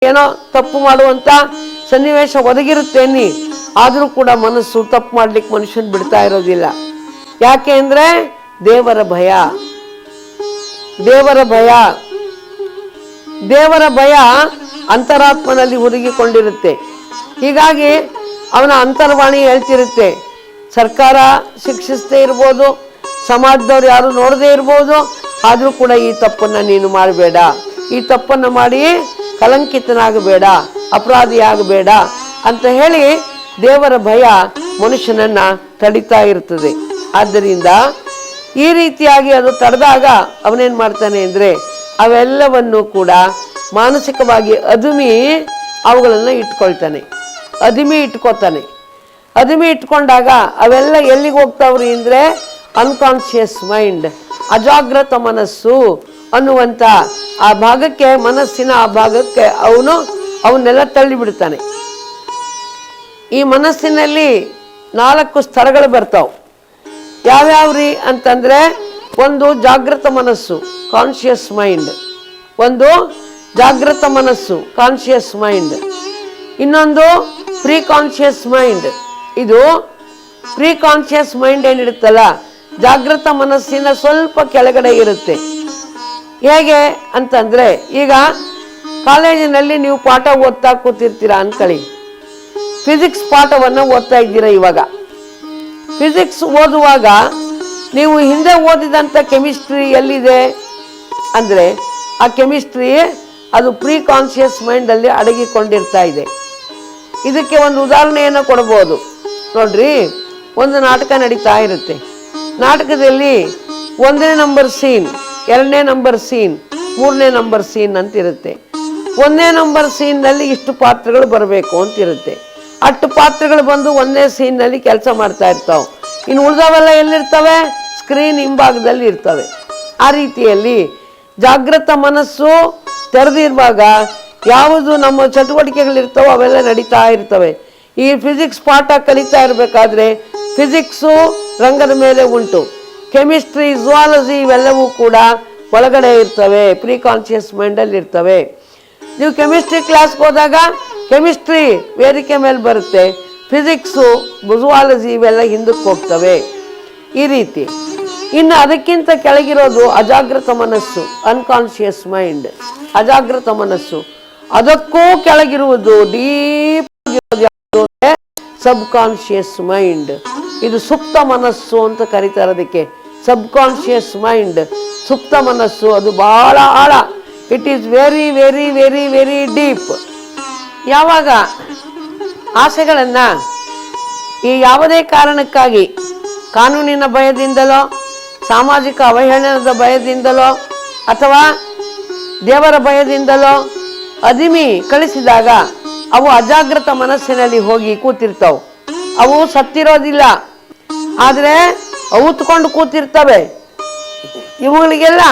ಏನೋ ತಪ್ಪು ಮಾಡುವಂತ ಸನ್ನಿವೇಶ ಒದಗಿರುತ್ತೇನಿ, ಆದರೂ ಕೂಡ ಮನಸ್ಸು ತಪ್ಪು ಮಾಡ್ಲಿಕ್ಕೆ ಮನುಷ್ಯನ್ ಬಿಡ್ತಾ ಇರೋದಿಲ್ಲ. ಯಾಕೆ ಅಂದ್ರೆ ದೇವರ ಭಯ, ದೇವರ ಭಯ, ದೇವರ ಭಯ ಅಂತರಾತ್ಮನಲ್ಲಿ ಹುದುಗಿಕೊಂಡಿರುತ್ತೆ. ಹೀಗಾಗಿ ಅವನ ಅಂತರ್ವಾಣಿ ಹೇಳ್ತಿರುತ್ತೆ, ಸರ್ಕಾರ ಶಿಕ್ಷಿಸದೇ ಇರ್ಬೋದು, ಸಮಾಜದವ್ರು ಯಾರು ನೋಡದೇ ಇರ್ಬೋದು, ಆದರೂ ಕೂಡ ಈ ತಪ್ಪನ್ನ ನೀನು ಮಾಡಬೇಡ, ಈ ತಪ್ಪನ್ನ ಮಾಡಿ ಕಲಂಕಿತನಾಗಬೇಡ, ಅಪರಾಧಿಯಾಗಬೇಡ ಅಂತ ಹೇಳಿ ದೇವರ ಭಯ ಮನುಷ್ಯನನ್ನ ತಡಿತಾ ಇರ್ತದೆ. ಆದ್ದರಿಂದ ಈ ರೀತಿಯಾಗಿ ಅದು ತಡೆದಾಗ ಅವನೇನ್ ಮಾಡ್ತಾನೆ ಅಂದ್ರೆ ಅವೆಲ್ಲವನ್ನು ಕೂಡ ಮಾನಸಿಕವಾಗಿ ಅದುಮಿ ಅವುಗಳನ್ನು ಇಟ್ಕೊಳ್ತಾನೆ, ಅದುಮಿ ಇಟ್ಕೊಂಡಾಗ ಅವೆಲ್ಲ ಎಲ್ಲಿಗೆ ಹೋಗ್ತಾವ್ರಿ ಅಂದ್ರೆ ಅನ್ಕಾನ್ಶಿಯಸ್ ಮೈಂಡ್, ಅಜಾಗೃತ ಮನಸ್ಸು ಅನ್ನುವಂಥ ಆ ಭಾಗಕ್ಕೆ, ಮನಸ್ಸಿನ ಆ ಭಾಗಕ್ಕೆ ಅವನ್ನೆಲ್ಲ ತಳ್ಳಿಬಿಡ್ತಾನೆ. ಈ ಮನಸ್ಸಿನಲ್ಲಿ 4 ಸ್ತರಗಳು ಬರ್ತಾವೆ. ಯಾವ್ಯಾವ್ರಿ ಅಂತಂದ್ರೆ, ಒಂದು ಜಾಗೃತ ಮನಸ್ಸು ಕಾನ್ಶಿಯಸ್ ಮೈಂಡ್, ಒಂದು ಜಾಗೃತ ಮನಸ್ಸು ಕಾನ್ಶಿಯಸ್ ಮೈಂಡ್, ಇನ್ನೊಂದು ಪ್ರೀ ಕಾನ್ಶಿಯಸ್ ಮೈಂಡ್. ಇದು ಪ್ರೀ ಕಾನ್ಶಿಯಸ್ ಮೈಂಡ್ ಏನಿರುತ್ತಲ್ಲ, ಜಾಗೃತ ಮನಸ್ಸಿನ ಸ್ವಲ್ಪ ಕೆಳಗಡೆ ಇರುತ್ತೆ. ಹೇಗೆ ಅಂತಂದ್ರೆ, ಈಗ ಕಾಲೇಜಿನಲ್ಲಿ ನೀವು ಪಾಠ ಓದ್ತಾ ಕೂತಿರ್ತೀರಾ ಅನ್ಕೊಳ್ಳಿ, ಫಿಸಿಕ್ಸ್ ಪಾಠವನ್ನು ಓದ್ತಾ ಇದ್ದೀರಾ. ಇವಾಗ ಫಿಸಿಕ್ಸ್ ಓದುವಾಗ ನೀವು ಹಿಂದೆ ಓದಿದಂಥ ಕೆಮಿಸ್ಟ್ರಿ ಎಲ್ಲಿದೆ ಅಂದ್ರೆ, ಆ ಕೆಮಿಸ್ಟ್ರಿ ಅದು ಪ್ರೀ ಕಾನ್ಶಿಯಸ್ ಮೈಂಡ್ ಅಲ್ಲಿ ಅಡಗಿಕೊಂಡಿರ್ತಾ ಇದೆ. ಇದಕ್ಕೆ ಒಂದು ಉದಾಹರಣೆಯನ್ನು ಕೊಡ್ಬೋದು ನೋಡ್ರಿ. ಒಂದು ನಾಟಕ ನಡೀತಾ ಇರುತ್ತೆ. ನಾಟಕದಲ್ಲಿ 1ನೇ ನಂಬರ್ ಸೀನ್, 2ನೇ ನಂಬರ್ ಸೀನ್, 3ನೇ ನಂಬರ್ ಸೀನ್ ಅಂತ ಇರುತ್ತೆ. 1ನೇ ನಂಬರ್ ಸೀನ್ ನಲ್ಲಿ ಇಷ್ಟು ಪಾತ್ರಗಳು ಬರಬೇಕು ಅಂತಿರುತ್ತೆ. ಅಷ್ಟು ಪಾತ್ರಗಳು ಬಂದು 1ನೇ ಸೀನ್ ನಲ್ಲಿ ಕೆಲಸ ಮಾಡ್ತಾ ಇರ್ತಾವೆ. ಇನ್ನು ಉಳಿದವೆಲ್ಲ ಎಲ್ಲಿರ್ತವೆ? ಸ್ಕ್ರೀನ್ ಹಿಂಭಾಗದಲ್ಲಿ ಇರ್ತವೆ. ಆ ರೀತಿಯಲ್ಲಿ ಜಾಗೃತ ಮನಸ್ಸು ತೆರೆದಿರುವಾಗ ಯಾವುದು ನಮ್ಮ ಚಟುವಟಿಕೆಗಳಿರ್ತಾವೋ ಅವೆಲ್ಲ ನಡೀತಾ ಇರ್ತವೆ. ಈ ಫಿಸಿಕ್ಸ್ ಪಾಠ ಕಲಿತಾ ಇರಬೇಕಾದ್ರೆ ಫಿಸಿಕ್ಸು ರಂಗದ ಮೇಲೆ ಉಂಟು, ಕೆಮಿಸ್ಟ್ರಿ, ಝುವಾಲಜಿ ಇವೆಲ್ಲವೂ ಕೂಡ ಒಳಗಡೆ ಇರ್ತವೆ, ಪ್ರೀ ಕಾನ್ಶಿಯಸ್ ಮೈಂಡಲ್ಲಿ ಇರ್ತವೆ. ನೀವು ಕೆಮಿಸ್ಟ್ರಿ ಕ್ಲಾಸ್ಗೆ ಹೋದಾಗ ಕೆಮಿಸ್ಟ್ರಿ ವೇದಿಕೆ ಮೇಲೆ ಬರುತ್ತೆ, ಫಿಸಿಕ್ಸು, ಝುವಾಲಜಿ ಇವೆಲ್ಲ ಹಿಂದಕ್ಕೆ ಹೋಗ್ತವೆ. ಈ ರೀತಿ. ಇನ್ನು ಅದಕ್ಕಿಂತ ಕೆಳಗಿರೋದು ಅಜಾಗೃತ ಮನಸ್ಸು, ಅನ್ಕಾನ್ಶಿಯಸ್ ಮೈಂಡ್, ಅಜಾಗೃತ ಮನಸ್ಸು. ಅದಕ್ಕೂ ಕೆಳಗಿರುವುದು ಡೀಪ್ ಸಬ್ ಕಾನ್ಶಿಯಸ್ ಮೈಂಡ್. ಇದು ಸುಪ್ತ ಮನಸ್ಸು ಅಂತ ಕರೀತಾರೆ ಅದಕ್ಕೆ, ಸಬ್ ಕಾನ್ಶಿಯಸ್ ಮೈಂಡ್, ಸುಪ್ತ ಮನಸ್ಸು. ಅದು ಬಹಳ ಆಳ, it is very very very very deep. ಯಾವಾಗ ಆಸೆಗಳನ್ನ ಈ ಯಾವುದೇ ಕಾರಣಕ್ಕಾಗಿ ಕಾನೂನಿನ ಭಯದಿಂದಲೋ, ಸಾಮಾಜಿಕ ಅವಹೇಳನದ ಭಯದಿಂದಲೋ, ಅಥವಾ ದೇವರ ಭಯದಿಂದಲೋ ಅದಿಮಿ ಕಳಿಸಿದಾಗ ಅವು ಅಜಾಗೃತ ಮನಸ್ಸಿನಲ್ಲಿ ಹೋಗಿ ಕೂತಿರ್ತಾವೆ. ಅವು ಸತ್ತಿರೋದಿಲ್ಲ, ಆದರೆ ಔತ್ಕೊಂಡು ಕೂತಿರ್ತವೆ. ಇವುಗಳಿಗೆಲ್ಲ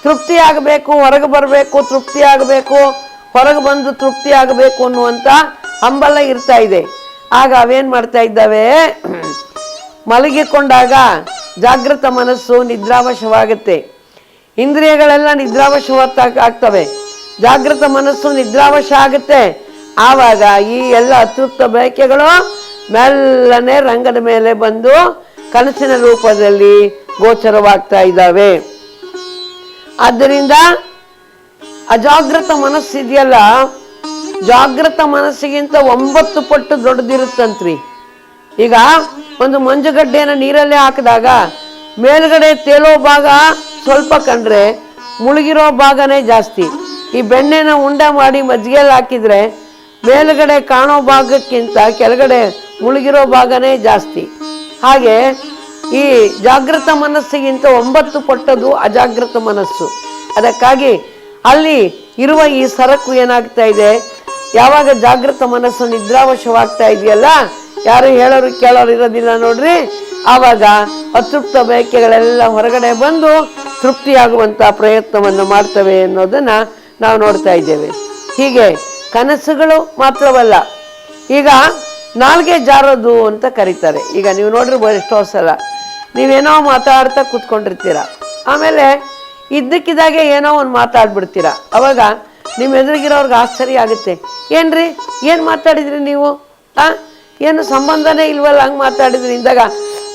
ತೃಪ್ತಿ ಆಗಬೇಕು, ಹೊರಗೆ ಬರಬೇಕು, ತೃಪ್ತಿ ಆಗಬೇಕು, ಹೊರಗೆ ಬಂದು ತೃಪ್ತಿ ಆಗಬೇಕು ಅನ್ನುವಂಥ ಹಂಬಲ ಇರ್ತಾ ಇದೆ. ಆಗ ಅವೇನು ಮಾಡ್ತಾ ಇದ್ದಾವೆ, ಮಲಗಿಕೊಂಡಾಗ ಜಾಗೃತ ಮನಸ್ಸು ನಿದ್ರಾವಶವಾಗುತ್ತೆ, ಇಂದ್ರಿಯಗಳೆಲ್ಲ ನಿದ್ರಾವಶವಾಗ್ತವೆ, ಜಾಗೃತ ಮನಸ್ಸು ನಿದ್ರಾವಶ ಆಗುತ್ತೆ. ಆವಾಗ ಈ ಎಲ್ಲ ಅತೃಪ್ತ ಬಯಕೆಗಳು ಮೆಲ್ಲನೆ ರಂಗದ ಮೇಲೆ ಬಂದು ಕನಸಿನ ರೂಪದಲ್ಲಿ ಗೋಚರವಾಗ್ತಾ ಇದ್ದಾವೆ. ಆದ್ದರಿಂದ ಅಜಾಗೃತ ಮನಸ್ಸಿದೆಯಲ್ಲ, ಜಾಗೃತ ಮನಸ್ಸಿಗಿಂತ 9 ಪಟ್ಟು ದೊಡ್ಡದಿರುತ್ತಂತ್ರಿ. ಈಗ ಒಂದು ಮಂಜುಗಡ್ಡೆಯನ್ನು ನೀರಲ್ಲೇ ಹಾಕಿದಾಗ ಮೇಲ್ಗಡೆ ತೇಲೋ ಭಾಗ ಸ್ವಲ್ಪ ಕಂಡ್ರೆ ಮುಳುಗಿರೋ ಭಾಗನೇ ಜಾಸ್ತಿ. ಈ ಬೆಣ್ಣೆನ ಉಂಡೆ ಮಾಡಿ ಮಜ್ಜಿಗೆಯಲ್ಲಿ ಹಾಕಿದ್ರೆ ಮೇಲ್ಗಡೆ ಕಾಣೋ ಭಾಗಕ್ಕಿಂತ ಕೆಳಗಡೆ ಮುಳುಗಿರೋ ಭಾಗನೇ ಜಾಸ್ತಿ. ಹಾಗೆ ಈ ಜಾಗೃತ ಮನಸ್ಸಿಗಿಂತ 9 ಪಟ್ಟದು ಅಜಾಗೃತ ಮನಸ್ಸು. ಅದಕ್ಕಾಗಿ ಅಲ್ಲಿ ಇರುವ ಈ ಸರಕು ಏನಾಗ್ತಾ ಇದೆ, ಯಾವಾಗ ಜಾಗೃತ ಮನಸ್ಸು ನಿದ್ರಾವಶವಾಗ್ತಾ ಇದೆಯಲ್ಲ, ಯಾರು ಹೇಳೋರು ಕೇಳೋರು ಇರೋದಿಲ್ಲ ನೋಡ್ರಿ, ಆವಾಗ ಅತೃಪ್ತ ಬಯಕೆಗಳೆಲ್ಲ ಹೊರಗಡೆ ಬಂದು ತೃಪ್ತಿಯಾಗುವಂಥ ಪ್ರಯತ್ನವನ್ನು ಮಾಡ್ತವೆ ಅನ್ನೋದನ್ನ ನಾವು ನೋಡ್ತಾ ಇದ್ದೇವೆ. ಹೀಗೆ ಕನಸುಗಳು ಮಾತ್ರವಲ್ಲ, ಈಗ ನಾಲ್ಗೆ ಜಾರೋದು ಅಂತ ಕರೀತಾರೆ. ಈಗ ನೀವು ನೋಡ್ರಿ ಎಷ್ಟೋ ಸಲ ನೀವೇನೋ ಮಾತಾಡ್ತಾ ಕೂತ್ಕೊಂಡಿರ್ತೀರ, ಆಮೇಲೆ ಇದ್ದಕ್ಕಿದ್ದಾಗೆ ಏನೋ ಒಂದು ಮಾತಾಡ್ಬಿಡ್ತೀರ. ಅವಾಗ ನಿಮ್ಮ ಎದುರಿಗಿರೋರ್ಗೆ ಆಶ್ಚರ್ಯ ಆಗುತ್ತೆ. ಏನ್ರಿ ಏನು ಮಾತಾಡಿದ್ರಿ ನೀವು, ಏನು ಸಂಬಂಧನೇ ಇಲ್ವಲ್ಲ ಹಂಗೆ ಮಾತಾಡಿದ್ರಿ ಇಂದಾಗ,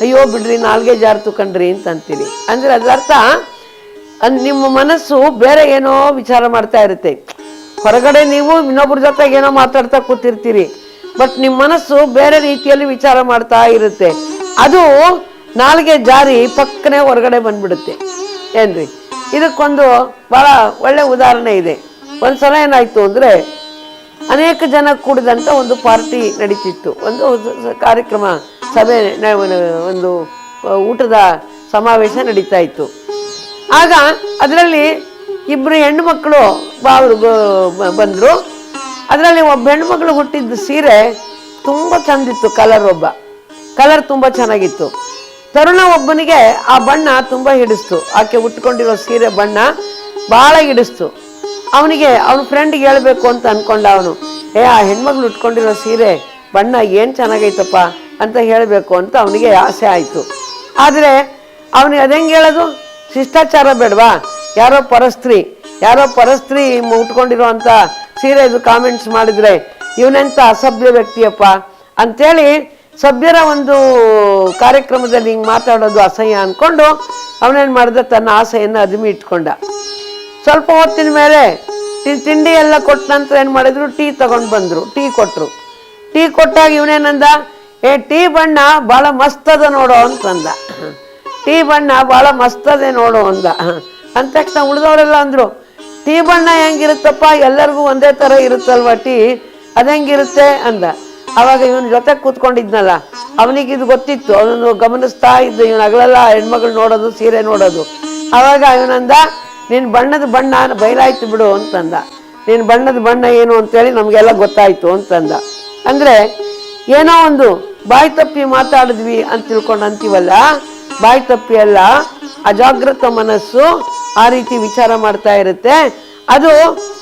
ಅಯ್ಯೋ ಬಿಡ್ರಿ ನಾಲ್ಗೆ ಜಾರ್ತು ಕಣ್ರಿ ಅಂತ ಅಂತೀರಿ. ಅಂದರೆ ಅದರ ಅರ್ಥ ನಿಮ್ಮ ಮನಸ್ಸು ಬೇರೆ ಏನೋ ವಿಚಾರ ಮಾಡ್ತಾ ಇರುತ್ತೆ. ಹೊರಗಡೆ ನೀವು ಇನ್ನೊಬ್ರ ಜೊತೆಗೆ ಏನೋ ಮಾತಾಡ್ತಾ ಕೂತಿರ್ತೀರಿ, ಬಟ್ ನಿಮ್ಮ ಮನಸ್ಸು ಬೇರೆ ರೀತಿಯಲ್ಲಿ ವಿಚಾರ ಮಾಡ್ತಾ ಇರುತ್ತೆ. ಅದು ನಾಲ್ಗೆ ಜಾರಿ ಪಕ್ಕನೆ ಹೊರಗಡೆ ಬಂದ್ಬಿಡುತ್ತೆ. ಏನ್ರಿ, ಇದಕ್ಕೊಂದು ಭಾಳ ಒಳ್ಳೆ ಉದಾಹರಣೆ ಇದೆ. ಒಂದ್ಸಲ ಏನಾಯ್ತು ಅಂದರೆ, ಅನೇಕ ಜನ ಕೂಡಿದಂಥ ಒಂದು ಪಾರ್ಟಿ ನಡೀತಿತ್ತು, ಒಂದು ಕಾರ್ಯಕ್ರಮ, ಸಭೆ, ಒಂದು ಊಟದ ಸಮಾವೇಶ ನಡೀತಾ ಇತ್ತು. ಆಗ ಅದರಲ್ಲಿ ಇಬ್ಬರು ಹೆಣ್ಣು ಮಕ್ಕಳು ಬಂದರು. ಅದರಲ್ಲಿ ಒಬ್ಬ ಹೆಣ್ಣು ಮಗಳು ಹುಟ್ಟಿದ್ದು ಸೀರೆ ತುಂಬ ಚಂದಿತ್ತು, ಕಲರ್ ತುಂಬ ಚೆನ್ನಾಗಿತ್ತು. ತರುಣ ಒಬ್ಬನಿಗೆ ಆ ಬಣ್ಣ ತುಂಬ ಹಿಡಿಸ್ತು, ಆಕೆ ಉಟ್ಕೊಂಡಿರೋ ಸೀರೆ ಬಣ್ಣ ಭಾಳ ಹಿಡಿಸ್ತು. ಅವನಿಗೆ ಅವನ ಫ್ರೆಂಡ್ಗೆ ಹೇಳ್ಬೇಕು ಅಂತ ಅನ್ಕೊಂಡ ಅವನು, ಆ ಹೆಣ್ಮಗ್ಳು ಉಟ್ಕೊಂಡಿರೋ ಸೀರೆ ಬಣ್ಣ ಏನು ಚೆನ್ನಾಗೈತಪ್ಪ ಅಂತ ಹೇಳಬೇಕು ಅಂತ ಅವನಿಗೆ ಆಸೆ ಆಯಿತು. ಆದರೆ ಅವನಿಗೆ ಅದಂಗೆ ಹೇಳೋದು, ಶಿಷ್ಟಾಚಾರ ಬೇಡವಾ, ಯಾರೋ ಪರಸ್ತ್ರೀ ಉಟ್ಕೊಂಡಿರೋ ಅಂಥ ಸೀರೆ ಇದು ಕಾಮೆಂಟ್ಸ್ ಮಾಡಿದ್ರೆ ಇವನೆಂಥ ಅಸಭ್ಯ ವ್ಯಕ್ತಿಯಪ್ಪ ಅಂಥೇಳಿ ಸಭ್ಯರ ಒಂದು ಕಾರ್ಯಕ್ರಮದಲ್ಲಿ ಹಿಂಗೆ ಮಾತಾಡೋದು ಅಸಹ್ಯ ಅಂದ್ಕೊಂಡು ಅವನೇನು ಮಾಡಿದ, ತನ್ನ ಆಸೆಯನ್ನು ಅದುಮಿ ಇಟ್ಕೊಂಡ. ಸ್ವಲ್ಪ ಹೊತ್ತಿನ ಮೇಲೆ ತಿಂಡಿ ಎಲ್ಲ ಕೊಟ್ಟ ನಂತರ ಏನು ಮಾಡಿದ್ರು, ಟೀ ತಗೊಂಡು ಬಂದರು, ಟೀ ಕೊಟ್ಟಾಗ ಇವನೇನಂದ, ಟೀ ಬಣ್ಣ ಭಾಳ ಮಸ್ತದ ನೋಡೋ ಅಂತಂದ. ಟೀ ಬಣ್ಣ ಭಾಳ ಮಸ್ತದೆ ನೋಡು ಅಂದ. ಅಂದ ತಕ್ಷಣ ಉಳಿದವರೆಲ್ಲ ಅಂದರು, ಟೀ ಬಣ್ಣ ಹೆಂಗಿರುತ್ತಪ್ಪ, ಎಲ್ಲರಿಗೂ ಒಂದೇ ಥರ ಇರುತ್ತಲ್ವ ಟೀ, ಅದು ಹೆಂಗಿರುತ್ತೆ ಅಂದ. ಆವಾಗ ಇವನ ಜೊತೆ ಕೂತ್ಕೊಂಡಿದ್ನಲ್ಲ, ಅವನಿಗಿದು ಗೊತ್ತಿತ್ತು, ಅವನನ್ನು ಗಮನಿಸ್ತಾ ಇದ್ದ, ಇವನು ಹಗಲೆಲ್ಲ ಹೆಣ್ಮಗಳು ನೋಡೋದು, ಸೀರೆ ನೋಡೋದು. ಆವಾಗ ಇವನಂದ, ನಿನ್ನ ಬಣ್ಣದ ಬಣ್ಣ ಬಯಲಾಯ್ತು ಬಿಡು ಅಂತಂದ. ನಿನ್ನ ಬಣ್ಣದ ಬಣ್ಣ ಏನು ಅಂತೇಳಿ ನಮಗೆಲ್ಲ ಗೊತ್ತಾಯ್ತು ಅಂತಂದ. ಅಂದರೆ ಏನೋ ಒಂದು ಬಾಯಿ ತಪ್ಪಿ ಮಾತಾಡಿದ್ವಿ ಅಂತ ತಿಳ್ಕೊಂಡು ಅಂತೀವಲ್ಲ, ಬಾಯಿ ತಪ್ಪಿ ಅಲ್ಲ, ಅಜಾಗೃತ ಮನಸ್ಸು ಆ ರೀತಿ ವಿಚಾರ ಮಾಡ್ತಾ ಇರುತ್ತೆ. ಅದು